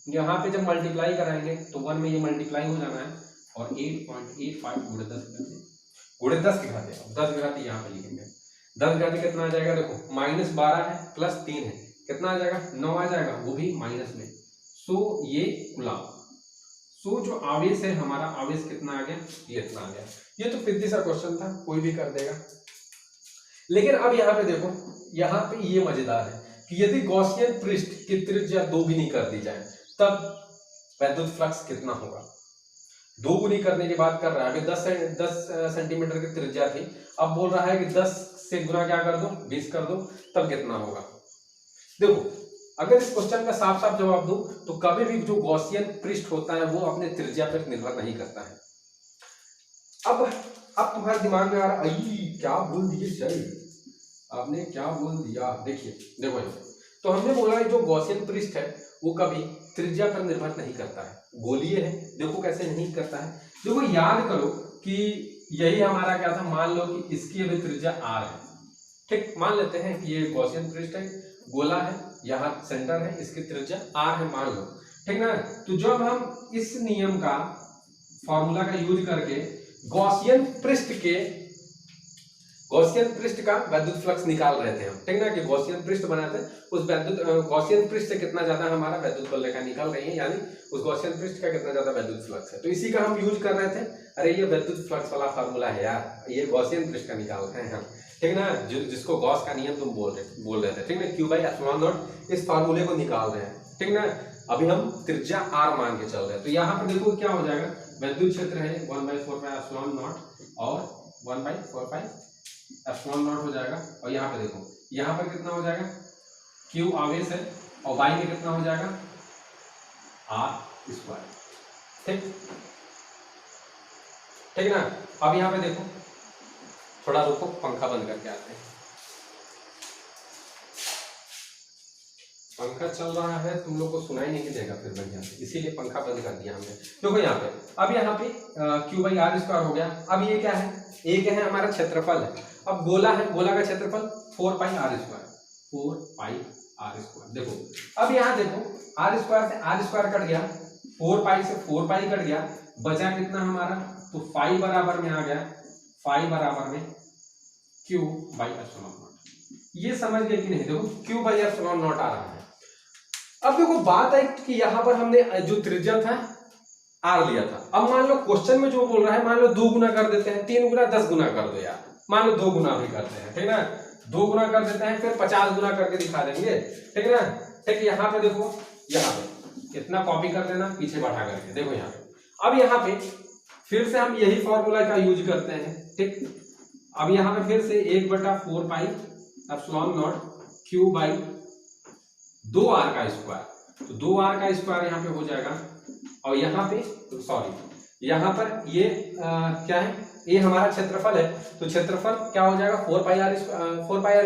यहाँ पे जब मल्टीप्लाई कराएंगे तो 1 में ये मल्टीप्लाई हो जाना है और 8.85 × 10 की घाते 10 की घाते यहाँ पे लिखेंगे, 10 की घाते कितना आ जाएगा, देखो -12 है प्लस 3 है, कितना आ जाएगा, 9 आ जाएगा, वो भी माइनस में। सो ये कूलम, सो जो आवेश है हमारा, आवेश कितना आ गया, ये इतना आ गया। ये तो पिद्दी सा क्वेश्चन था, कोई भी कर देगा। लेकिन अब यहाँ पे देखो, यहाँ पे ये मजेदार है कि यदि गॉसियन पृष्ठ की त्रिज्या 2 गुनी कर दी जाए तब विद्युत फ्लक्स कितना होगा। 2 गुनी करने की बात कर रहा है, अभी 10 सेंटीमीटर की त्रिज्या थी, अब बोल रहा है कि 10 से गुना क्या कर दो, 20 कर दो, तब कितना होगा। देखो अगर इस क्वेश्चन का साफ साफ जवाब दूं तो कभी भी जो गॉसियन पृष्ठ होता है वो अपने त्रिज्या पर निर्भर नहीं करता है। अब तुम्हारे दिमाग में आ रहा है क्या बोल दिए सर, आपने क्या बोल दिया। देखिए देखो, तो हमने बोला जो गॉसियन पृष्ठ है वो कभी त्रिज्या पर निर्भर नहीं करता है, गोलीय है। देखो कैसे नहीं करता है, देखो याद करो कि यही हमारा क्या था, मान लो कि इसकी अभी त्रिज्या r है, ठीक, मान लेते हैं कि ये गॉसियन पृष्ठ है, गोला है, यहाँ सेंटर है, इसकी त्रिज्या r है मान लो, ठीक ना। तो जब हम इस नियम का फॉर्मूला का यूज करके गॉसियन पृष्ठ का विद्युत फ्लक्स निकाल रहे थे हम, ठीक ना, कि गॉसियन पृष्ठ बनाते हैं, उस गॉसियन पृष्ठ से कितना ज्यादा हमारा विद्युत बल रेखा निकल रही है, यानी उस गॉसियन पृष्ठ का कितना ज्यादा विद्युत फ्लक्स है, तो इसी का हम यूज कर रहे थे। अरे ये विद्युत फ्लक्स वाला फार्मूला है यार, ये गॉसियन पृष्ठ का निकाल रहे हैं हम, ठीक ना, जिसको गॉस का नियम तुम बोल रहे थे, ठीक ना, Q/ε0 इस फार्मूले को निकाल रहे हैं, ठीक ना। अभी हम त्रिज्या r मान के चल रहे हैं, तो यहाँ पर देखो क्या हो जाएगा, विद्युत क्षेत्र है 1/4πε0 और 1/4πε0 हो जाएगा, और यहाँ पे देखो, यहाँ पर कितना हो जाएगा, Q आवेश है और y में कितना हो जाएगा, r², ठीक, ठीक ना। अब यहाँ पे देखो, थोड़ा रुको, पंखा बंद करके आते हैं। पंखा चल रहा है, तुम लोग को सुनाई नहीं देगा फिर बढ़िया से, इसीलिए पंखा बंद कर दिया हमने। देखो यहाँ पे, अब यहाँ पे Q/r² हो गया। अब ये क्या है, एक है हमारा क्षेत्रफल है, अब गोला है, गोला का क्षेत्रफल 4πr², 4πr²। देखो अब यहाँ देखो, r² से r² कट गया, 4π से 4π कट गया, बचा कितना हमारा, तो फाई बराबर में आ गया, फाई बराबर में Q/ε0। ये समझ गए कि नहीं, देखो Q/ε0 आ रहा है। अब देखो बात है कि यहाँ पर हमने जो त्रिज्या था r लिया था, अब मान लो क्वेश्चन में जो बोल रहा है, मान लो 2 गुना कर देते हैं, 3 गुना 10 गुना कर दो यार, मान लो 2 गुना भी करते हैं, ठीक ना, 2 गुना कर देते हैं, फिर 50 गुना करके दिखा देंगे, ठीक ना, ठीक। यहाँ पे देखो, यहाँ पे इतना कॉपी कर देना पीछे बढ़ा करके, देखो यहाँ पे। अब यहाँ पे फिर से हम यही फॉर्मूला का यूज करते हैं, ठीक। अब यहाँ पे फिर से 1/4 pi epsilon not Q by 2r का स्क्वायर, तो 2r का स्क्वायर यहाँ पे हो जाएगा। और यहाँ पे सॉरी यहाँ पर ये क्या है, ये हमारा क्षेत्रफल है, तो क्षेत्रफल क्या हो जाएगा 4 पाई आर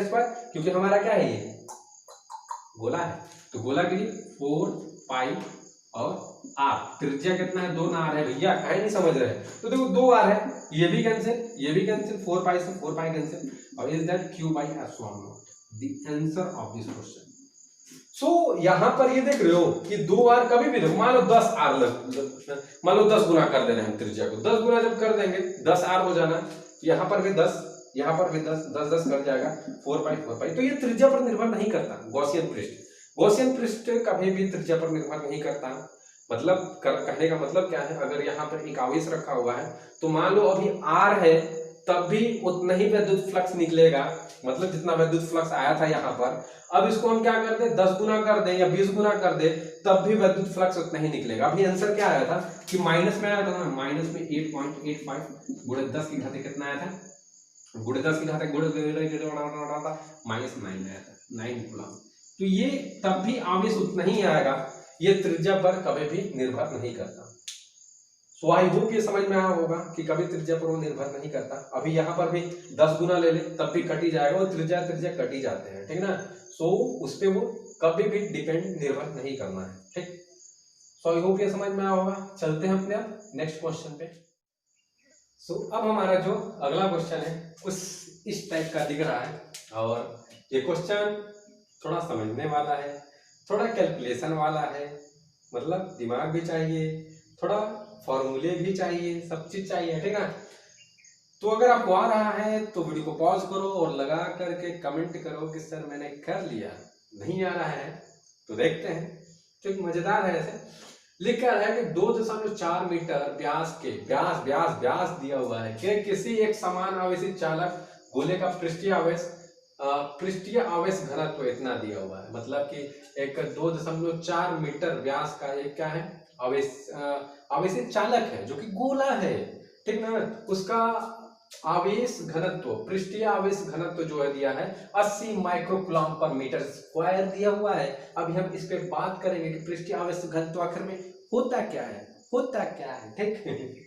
स्क्वायर, क्योंकि हमारा क्या है ये गोला है, तो गोला के लिए 4 पाई और आर, त्रिज्या कितना है 2r है भैया, कहीं नहीं समझ रहे, तो देखो 2r है, ये भी कैंसिल 4 पाई से 4 पाई कैंसिल, और is that q by epsilon naught the answer of this question. So यहाँ पर ये देख रहे हो कि 2r कभी भी देखो, मान लो 10r मान लो 10 गुना कर दे रहे हैं त्रिज्या को, 10 गुना जब कर देंगे 10r हो जाना, यहाँ पर भी 10, यहाँ पर भी 10, 10 कर जाएगा 4 पाई। तो ये त्रिज्या पर निर्भर नहीं करता, गॉसियन पृष्ठ कभी भी त्रिज्या पर निर्भर नहीं करता। मतलब कहने का मतलब क्या है, अगर यहाँ पर एक आवेश रखा हुआ है तो मान लो अभी r है, तब भी उतना ही विद्युत फ्लक्स निकलेगा, मतलब जितना विद्युत फ्लक्स आया था यहाँ पर, अब इसको हम क्या कर दे 10 गुना कर दे या 20 गुना कर दे, तब भी विद्युत फ्लक्स उतना ही निकलेगा। अभी आंसर क्या आया था कि माइनस में आया था ना, माइनस में 8.85 गुणे 10 की घात कितना आया था, गुणे 10 की घात -9 आया था, 9 कूलम। तो ये तब भी आवेश उतना ही आएगा, ये त्रिज्या पर कभी भी निर्भर नहीं करता। सो आई होप ये समझ में आया होगा कि कभी त्रिज्या पर वो निर्भर नहीं करता। अभी यहाँ पर भी 10 गुना ले ले तब भी कट ही जाएगा, वो त्रिज्या कट ही जाते हैं, ठीक ना। सो उस पे वो कभी भी डिपेंड निर्भर नहीं करना है, ठीक। सो आई होप ये समझ में आया होगा। चलते हैं अपने नेक्स्ट क्वेश्चन पे। सो अब हमारा जो अगला क्वेश्चन है कुछ इस टाइप का दिख रहा है, और ये क्वेश्चन थोड़ा समझने वाला है, थोड़ा कैलकुलेशन वाला है, मतलब दिमाग भी चाहिए, थोड़ा फॉर्मूले भी चाहिए, सब चीज चाहिए, ठीक है। तो अगर आपको आ रहा है तो वीडियो को पॉज करो और लगा करके कमेंट करो कि सर मैंने कर लिया। नहीं आ रहा है तो देखते हैं, तो मजेदार है। ऐसे लिखा है कि 2.4 मीटर व्यास के व्यास दिया हुआ है कि किसी एक समान आवेशित चालक गोले का पृष्ठीय आवेश घनत्व इतना दिया हुआ है, मतलब कि एक 2.4 मीटर व्यास का एक क्या है आवेशित चालक है जो कि गोला है, ठीक ना। उसका आवेश घनत्व, पृष्ठीय आवेश घनत्व जो है दिया है 80 माइक्रोकूलम पर मीटर स्क्वायर दिया हुआ है। अभी हम इस पे बात करेंगे कि पृष्ठीय आवेश घनत्व आखिर में होता क्या है, ठीक।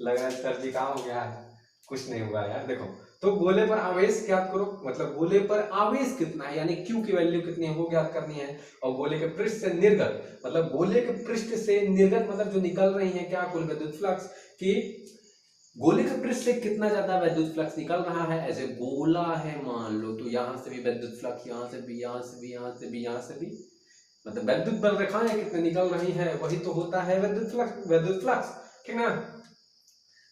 लगा सर जी कहाँ हो गया है, कुछ नहीं हुआ यार। देखो तो गोले पर आवेश ज्ञात करो, मतलब गोले पर आवेश कितना है यानी Q की वैल्यू कितनी है वो ज्ञात करनी है, और गोले के पृष्ठ से निर्गत, मतलब गोले के पृष्ठ से निर्गत मतलब जो निकल रही है क्या कुल विद्युत फ्लक्स, कि गोले के पृष्ठ से कितना ज्यादा विद्युत फ्लक्स निकल रहा है। ऐसे गोला है मान लो, तो यहाँ से भी विद्युत फ्लक्स, यहाँ से भी, यहाँ से भी, यहाँ से भी, यहाँ से भी, मतलब विद्युत बल रेखाएं कितनी निकल रही है, वही तो होता है विद्युत फ्लक्स, ठीक ना।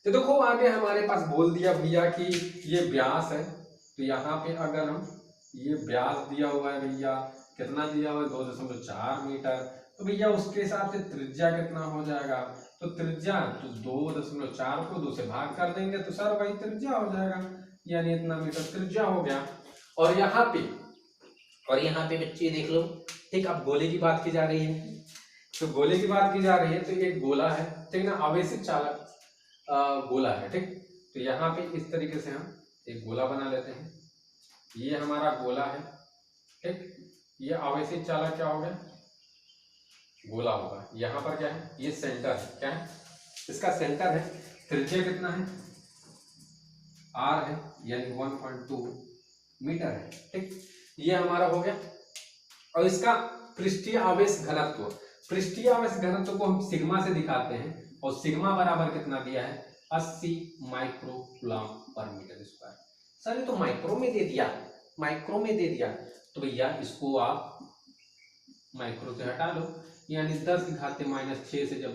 तो देखो आगे हमारे पास बोल दिया भैया कि ये व्यास है, तो यहाँ पे अगर हम ये व्यास दिया हुआ है भैया, कितना दिया हुआ है 2.4 मीटर, तो भैया उसके हिसाब से त्रिज्या कितना हो जाएगा, तो त्रिज्या तो 2.4 को 2 से भाग कर देंगे तो सर वही त्रिज्या हो जाएगा, यानी इतना मीटर त्रिज्या हो गया। और यहाँ पे बच्चे देख लो, ठीक। अब गोले की बात की जा रही है, तो गोले की बात की जा रही है, तो एक गोला है, ठीक ना, आवेशित चालक गोला है, ठीक। तो यहाँ पे इस तरीके से हम एक गोला बना लेते हैं, ये हमारा गोला है, ठीक। ये आवेशित चालक क्या हो गया, गोला होगा। यहाँ पर क्या है, ये सेंटर है, क्या है इसका सेंटर है, त्रिज्या कितना है r है, यानी 1.2 मीटर है, ठीक। ये हमारा हो गया। और इसका पृष्ठीय आवेश घनत्व को हम सिग्मा से दिखाते हैं, और सिग्मा बराबर कितना दिया है 80 माइक्रोकूलम पर मीटर स्क्वायर। सर ये तो माइक्रो में दे दिया, तो भैया इसको आप माइक्रो से हटा लो, यानी 10 की घात -6 से जब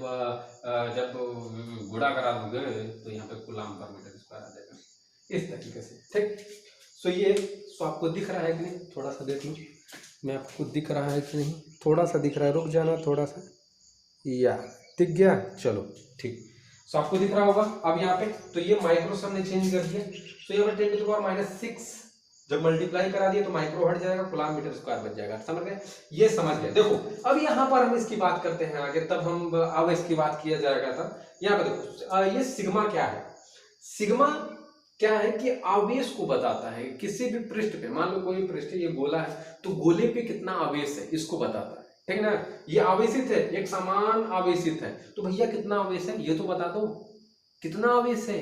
गुणा करा दोगे तो यहाँ पे कूलम पर मीटर स्क्वायर आ जाएगा, इस तरीके से, ठीक। सो आपको दिख रहा है कि नहीं, थोड़ा सा देख लो, मैं आपको दिख रहा है कि नहीं, थोड़ा सा दिख रहा है, रुक जाना थोड़ा सा, या दिख गया, चलो ठीक। सो आपको दिख रहा होगा। अब यहाँ पे तो ये माइक्रो से हमने चेंज कर दिया, तो यहाँ पर 10⁻⁶ जब मल्टीप्लाई करा दिए तो माइक्रो हट जाएगा, कूलाम मीटर स्क्वायर बच जाएगा। समझ गए? ये समझ गए। देखो अब यहाँ पर हम इसकी बात करते हैं आगे, तब हम अब इसकी बात किया जाएगा। तब यहाँ पे देखो ये सिग्मा क्या है? सिग्मा क्या है कि आवेश को बताता है। किसी भी पृष्ठ पे, मान लो कोई पृष्ठ ये गोला है तो गोले पे कितना आवेश है इसको बताता है, ठीक ना। ये आवेशित है, एक समान आवेशित है, तो भैया कितना आवेश है ये तो बता दो। कितना आवेश है?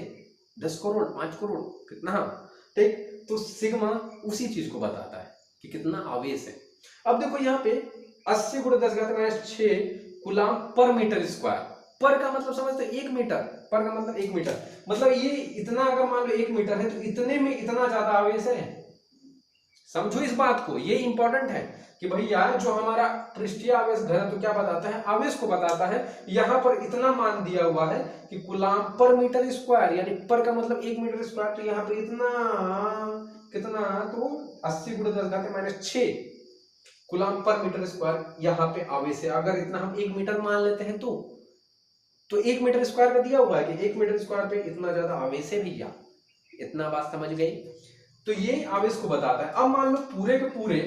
10 करोड़, 5 करोड़, कितना? ठीक, तो सिग्मा उसी चीज को बताता है कि कितना आवेश है। अब देखो यहाँ पे 80 × 10⁻6 कूलाम पर मीटर स्क्वायर। पर का मतलब समझते 1 मीटर, पर का मतलब 1 मीटर, मतलब ये इतना, अगर मान लो 1 मीटर है तो इतने में इतना ज्यादा आवेश है। समझो इस बात को, ये इंपॉर्टेंट है कि भैया जो हमारा पृष्ठीय आवेश घनत्व क्या बताता है? आवेश को बताता है। यहाँ पर इतना मान दिया हुआ है कि कूलाम पर मीटर स्क्वायर, यानी पर का मतलब 1 मीटर स्क्वायर, तो यहाँ पे इतना कितना, तो 80 × 10⁻6 कूलाम पर मीटर स्क्वायर यहाँ पे आवेश है। अगर इतना हम 1 मीटर मान लेते हैं तो 1 मीटर स्क्वायर का दिया हुआ है कि 1 मीटर स्क्वायर पे इतना ज्यादा आवेश है भैया। इतना बात समझ गई? तो ये आवेश को बताता है। अब मान लो पूरे के पूरे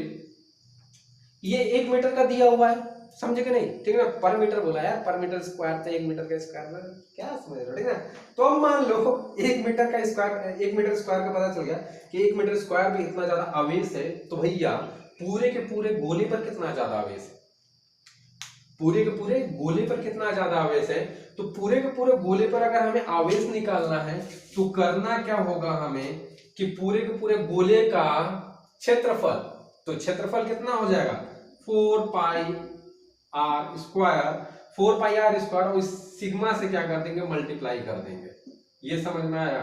ये 1 मीटर का दिया हुआ है, समझे कि नहीं? ठीक है ना, पर मीटर बोला यार, पर मीटर स्क्वायर तो 1 मीटर का स्क्वायर में क्या समझ रहे हो, ठीक है। तो अब मान लो 1 मीटर का स्क्वायर, 1 मीटर स्क्वायर का पता चल गया कि 1 मीटर स्क्वायर पे इतना ज्यादा आवेश है, तो भैया पूरे के पूरे गोले पर कितना ज्यादा आवेश है? पूरे के पूरे गोले पर कितना ज्यादा आवेश है? तो पूरे के पूरे गोले पर अगर हमें आवेश निकालना है तो करना क्या होगा हमें कि पूरे के पूरे गोले का क्षेत्रफल, तो क्षेत्रफल कितना हो जाएगा? 4πr², 4πr², और इस सिग्मा से क्या कर देंगे? मल्टीप्लाई कर देंगे। ये समझ में आया?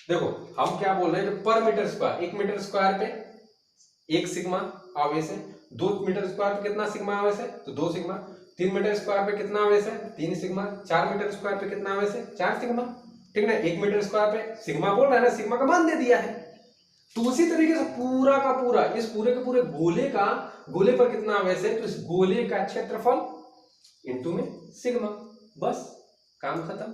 देखो हम क्या बोल रहे हैं, पर मीटर स्क्वायर, 1 मीटर स्क्वायर पे 1 सिग्मा आवेश है। 2 मीटर स्क्वायर पे कितना सिग्मा आवेश है? तो 2 सिग्मा। 3 मीटर स्क्वायर पे कितना आवेश है? 3 सिग्मा। 4 मीटर स्क्वायर पे कितना आवेश है? 4 सिग्मा, ठीक ना। 1 मीटर स्क्वायर पे सिग्मा बोल रहा है ना, सिग्मा का मान दे दिया है। तो उसी तरीके से पूरा का पूरा, इस पूरे के पूरे गोले पर कितना आवेश है? तो इस गोले का क्षेत्रफल इनटू में सिग्मा, बस काम खत्म।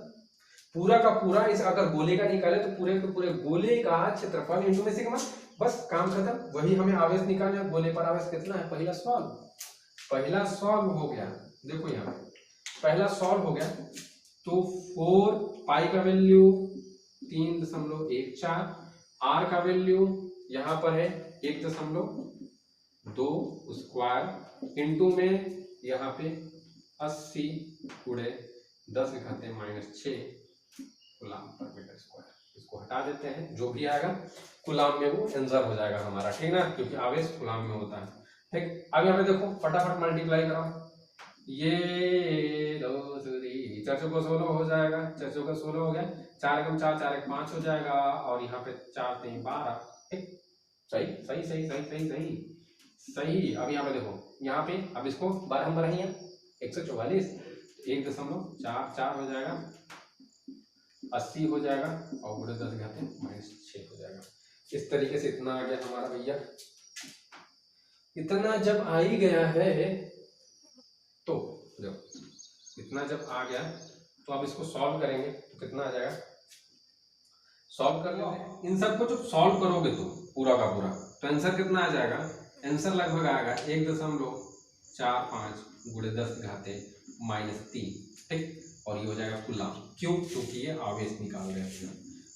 पूरा का पूरा, इस अगर गोले का निकाले तो पूरे के पूरे गोले का क्षेत्रफल इनटू में सिग्मा, बस काम खत्म। वही हमें आवेश निकालना है। गोले पर आवेश कितना है? पहला सॉल्व हो गया। देखो यहाँ पे पहला सॉल्व हो गया, तो 4π का वैल्यू 3.14, r का वैल्यू यहाँ पर है 1.2 स्क्वायर, इंटू में यहाँ पे 80 × 10⁻6 कूलाम पर मीटर स्क्वायर। इसको हटा देते हैं, जो भी आएगा कूलाम में वो आंसर हो जाएगा हमारा, ठीक ना, क्योंकि आवेश कूलाम में होता है। ठीक, अब यहाँ पे देखो फटाफट मल्टीप्लाई कराओ। ये 4 चौको 16 हो जाएगा, 4 चौका 16 हो गया, 4 × 4 4 × 5 हो जाएगा, और यहाँ पे 4 × 3 12। ठीक, सही सही सही सही सही सही सही। अब यहाँ पे देखो, यहाँ पे अब इसको बारह बढ़ाइए, 144, 1.44 हो जाएगा, 80 हो जाएगा, और पूरे 10⁻6 हो जाएगा। इस तरीके से इतना आ गया हमारा भैया। इतना जब आ ही गया है तो देखो, इतना जब आ गया तो अब इसको सॉल्व करेंगे तो कितना आ जाएगा? सॉल्व कर लेते हैं। इन सबको जब सॉल्व करोगे तो पूरा का पूरा, तो आंसर कितना आ जाएगा? आंसर लगभग आएगा 1.45 × 10⁻3। ठीक, और ये हो जाएगा कूलाम। क्यों? क्योंकि ये आवेश निकाल रहे हैं,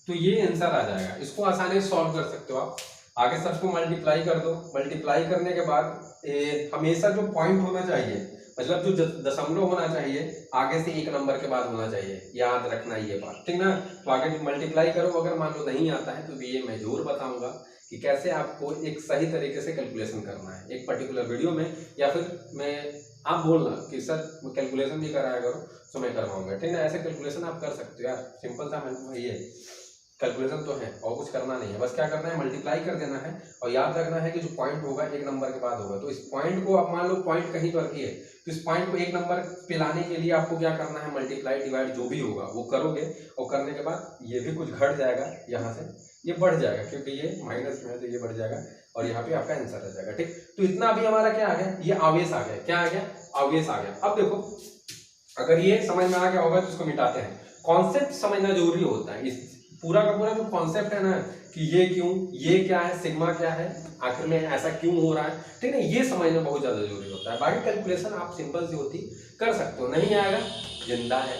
तो ये आंसर आ जाएगा। इसको आसानी से सॉल्व कर सकते हो आप। आगे सबको मल्टीप्लाई कर दो। मल्टीप्लाई करने के बाद हमेशा जो पॉइंट होना चाहिए, मतलब जो दशमलव होना चाहिए, आगे से 1 नंबर के बाद होना चाहिए, याद रखना ये बात, ठीक ना। तो आगे मल्टीप्लाई करो। अगर मान लो नहीं आता है तो ये मैं जरूर बताऊंगा कि कैसे आपको एक सही तरीके से कैलकुलेशन करना है, एक पर्टिकुलर वीडियो में, या फिर मैं आप बोलना कि सर कैलकुलेशन भी कराया करो, तो मैं करवाऊंगा, ठीक ना। ऐसे कैलकुलेशन आप कर सकते हो यार, सिंपल सा ये कैलकुलेशन तो है, और कुछ करना नहीं है। बस क्या करना है, मल्टीप्लाई कर देना है, और याद रखना है कि जो पॉइंट होगा 1 नंबर के बाद होगा। तो इस पॉइंट को आप मान लो पॉइंट कहीं पर रखिए, तो इस पॉइंट को 1 नंबर पे लाने के लिए आपको क्या करना है, मल्टीप्लाई डिवाइड जो भी होगा वो करोगे, और करने के बाद ये भी कुछ घट जाएगा, यहाँ से ये बढ़ जाएगा, क्योंकि ये माइनस में है तो ये बढ़ जाएगा, और यहाँ पे आपका आंसर आ जाएगा। ठीक, तो इतना अभी हमारा क्या आ गया, ये आवेश आ गया। क्या आ गया? आवेश आ गया। अब देखो, अगर ये समझ में आ गया होगा तो इसको मिटाते हैं। कॉन्सेप्ट समझना जरूरी होता है। पूरा का पूरा जो कॉन्सेप्ट है ना कि ये क्यों, ये क्या है, सिग्मा क्या है, आखिर में ऐसा क्यों हो रहा है, ठीक है, ये समझना बहुत ज्यादा जरूरी होता है। बाकी कैलकुलेशन आप सिंपल सी होती कर सकते हो, नहीं आएगा जिंदा है।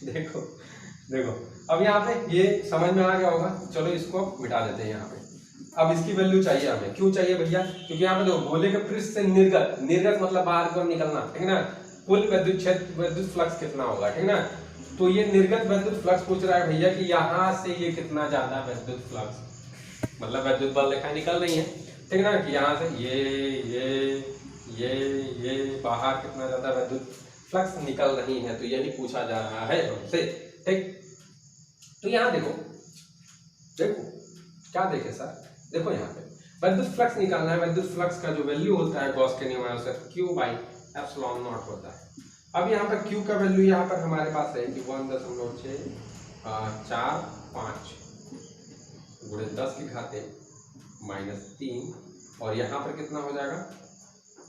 देखो देखो अब यहाँ पे ये समझ में आ गया होगा, चलो इसको मिटा देते हैं यहाँ पे। अब इसकी वैल्यू चाहिए हमें, क्यों चाहिए भैया, क्योंकि यहाँ पे देखो गोले के पृष्ठ से निर्गत, निर्गत मतलब बाहर की ओर निकलना, ठीक है ना, कुल विद्युत क्षेत्र, विद्युत फ्लक्स कितना होगा, ठीक है ना। तो ये निर्गत विद्युत फ्लक्स पूछ रहा है भैया कि यहाँ से ये कितना ज्यादा विद्युत फ्लक्स, मतलब विद्युत बल रेखाएं निकल रही है, ठीक है ना, कि यहाँ से ये बाहर कितना ज्यादा विद्युत फ्लक्स निकल रही है, तो यही पूछा जा रहा है हमसे, ठीक। तो यहाँ देखो देखो क्या देखे सर, देखो यहाँ पे विद्युत फ्लक्स निकालना है, विद्युत फ्लक्स का जो वैल्यू होता है गॉस के नियम से Q बाई एप्सिलॉन नॉट होता है। अब यहाँ पर Q का वैल्यू यहाँ पर हमारे पास है कि 1.645 गुणे 10 की घाते -3, और यहाँ पर कितना हो जाएगा,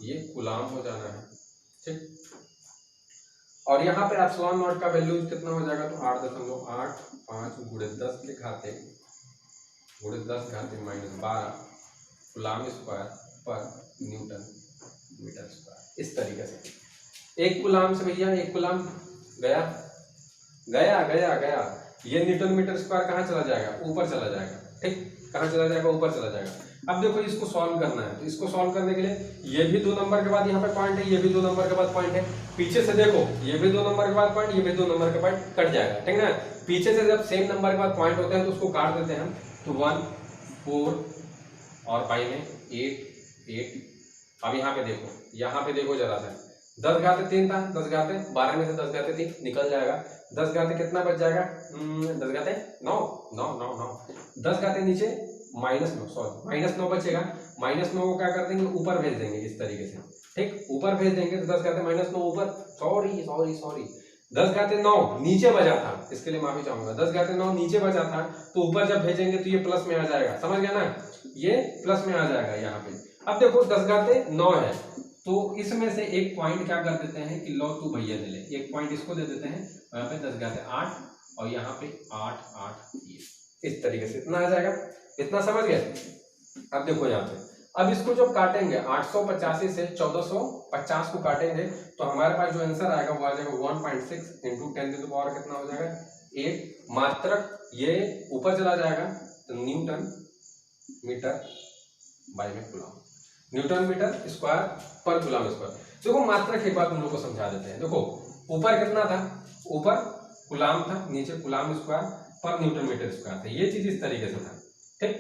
ये कूलाम हो जाना है, ठीक। और यहाँ पे एप्सिलॉन नॉट का वैल्यू कितना हो जाएगा, तो 8.85 गुणे 10 के घाते -12 कूलाम स्क्वायर पर न्यूटन मीटर स्क्वायर। इस तरीके से एक कूलाम से भैया, एक कूलाम गया गया गया गया, ये न्यूटन मीटर स्क्वायर कहाँ चला जाएगा, ऊपर चला जाएगा, ठीक, कहाँ चला जाएगा, ऊपर चला जाएगा। अब देखो इसको सॉल्व करना है, तो इसको सॉल्व करने के लिए ये भी 2 नंबर के बाद यहाँ पे पॉइंट है, ये भी 2 नंबर के बाद पॉइंट है, पीछे से देखो ये भी 2 नंबर के बाद पॉइंट, ये भी 2 नंबर के बाद कट जाएगा, ठीक है ना। पीछे से जब सेम नंबर के बाद पॉइंट होते हैं तो उसको काट देते हैं हम, तो 1 4 और पाई में 8। अब यहाँ पे देखो जरा सा, 10 घाते 3 था, 10 घाते 12 में से 10 घाते 3 निकल जाएगा, 10 घाते कितना बच जाएगा, 10 घाते 9 9 9 9, 10 घाते नीचे -9, सॉरी -9 बचेगा, -9 को क्या कर देंगे, ऊपर भेज देंगे इस तरीके से, ठीक, ऊपर भेज देंगे, तो 10 घाते -9 ऊपर, सॉरी 10 घाते 9 नीचे बचा था, इसके लिए माफी चाहूंगा, 10 घाते 9 नीचे बचा था, तो ऊपर जब भेजेंगे तो ये प्लस में आ जाएगा, समझ गया ना, ये प्लस में आ जाएगा यहाँ पे। अब देखो 10 घाते 9 है, तो इसमें से एक पॉइंट क्या कर देते हैं कि log 2 भैया दे ले, एक पॉइंट इसको दे देते हैं, यहाँ पे 10 घाते 8 और यहाँ पे 8 इस तरीके से इतना आ जाएगा, इतना समझ गए। अब देखो यहाँ पे, अब इसको जब काटेंगे 885 से 1450 को काटेंगे, तो हमारे पास जो आंसर आएगा वो आ जाएगा 1.6 इंटू 10 की पावर कितना हो जाएगा 8, मात्रक ये ऊपर चला जाएगा, तो न्यूटन मीटर बाई में कूलाम, न्यूटन मीटर स्क्वायर पर कूलाम स्क्वायर। देखो मात्रक एक बात तुम लोग को समझा देते हैं, देखो ऊपर कितना था, ऊपर कूलाम था, नीचे कूलाम स्क्वायर पर न्यूटन मीटर स्क्वायर था, ये चीज इस तरीके से था, ठीक,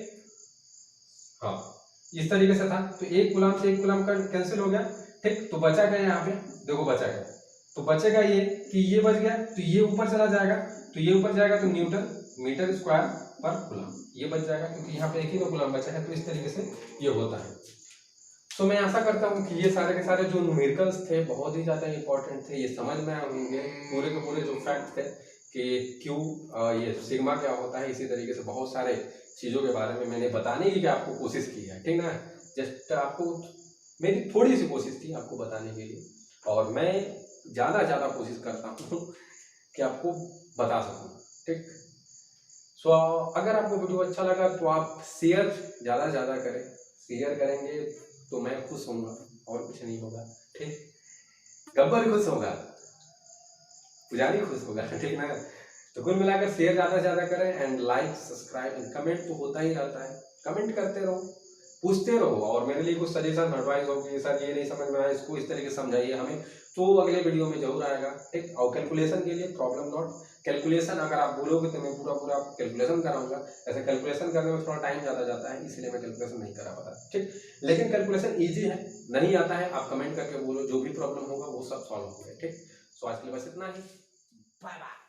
हाँ इस तरीके से था। तो एक कूलाम से एक कूलाम का कैंसिल हो गया, ठीक, तो बचा गया यहाँ पे, देखो बचा गया, तो बचेगा ये कि ये बच गया, तो ये ऊपर चला जाएगा, तो ये ऊपर जाएगा, तो न्यूटन मीटर स्क्वायर पर कूलाम ये बच जाएगा, क्योंकि यहाँ पे एक ही तो कूलाम बचा है, तो इस तरीके से ये होता है। तो मैं आशा करता हूँ कि ये सारे के सारे जो न्यूमेरिकल्स थे बहुत ही ज़्यादा इंपॉर्टेंट थे, ये समझ में आए होंगे, पूरे के पूरे जो फैक्ट थे कि क्यों ये सिग्मा क्या होता है, इसी तरीके से बहुत सारे चीज़ों के बारे में मैंने बताने की आपको कोशिश की है, ठीक ना, जस्ट आपको मेरी थोड़ी सी कोशिश थी आपको बताने के लिए, और मैं ज़्यादा कोशिश करता हूँ कि आपको बता सकूँ, ठीक। सो अगर आपको वीडियो अच्छा लगा तो आप शेयर ज़्यादा करें, शेयर करेंगे तो मैं खुश होऊंगा और कुछ नहीं होगा, ठीक, गब्बर खुश होगा, पुजारी खुश होगा, ठीक ना। तो कुल मिलाकर शेयर ज़्यादा करें, and like subscribe and comment तो होता ही रहता है, कमेंट करते रहो, पूछते रहो, और मेरे लिए कुछ सजेशन एडवाइस हो कि सर ये नहीं समझ में आया, इसको इस तरीके से समझाइए हमें, तो अगले वीडियो में जरूर आएगा, ठीक। और कैलकुलेशन के लिए प्रॉब्लम नॉट, कैलकुलेशन अगर आप बोलोगे तो मैं पूरा कैलकुलेशन कराऊंगा, ऐसे कैलकुलेशन करने में थोड़ा टाइम ज़्यादा जाता है, इसलिए मैं कैलकुलेशन नहीं करा पाता, ठीक। लेकिन कैलकुलेशन ईजी है, नहीं आता है आप कमेंट करके बोलो, जो भी प्रॉब्लम होगा वो सब सॉल्व होगा, ठीक। सो आज के लिए बस इतना ही, बाय बाय।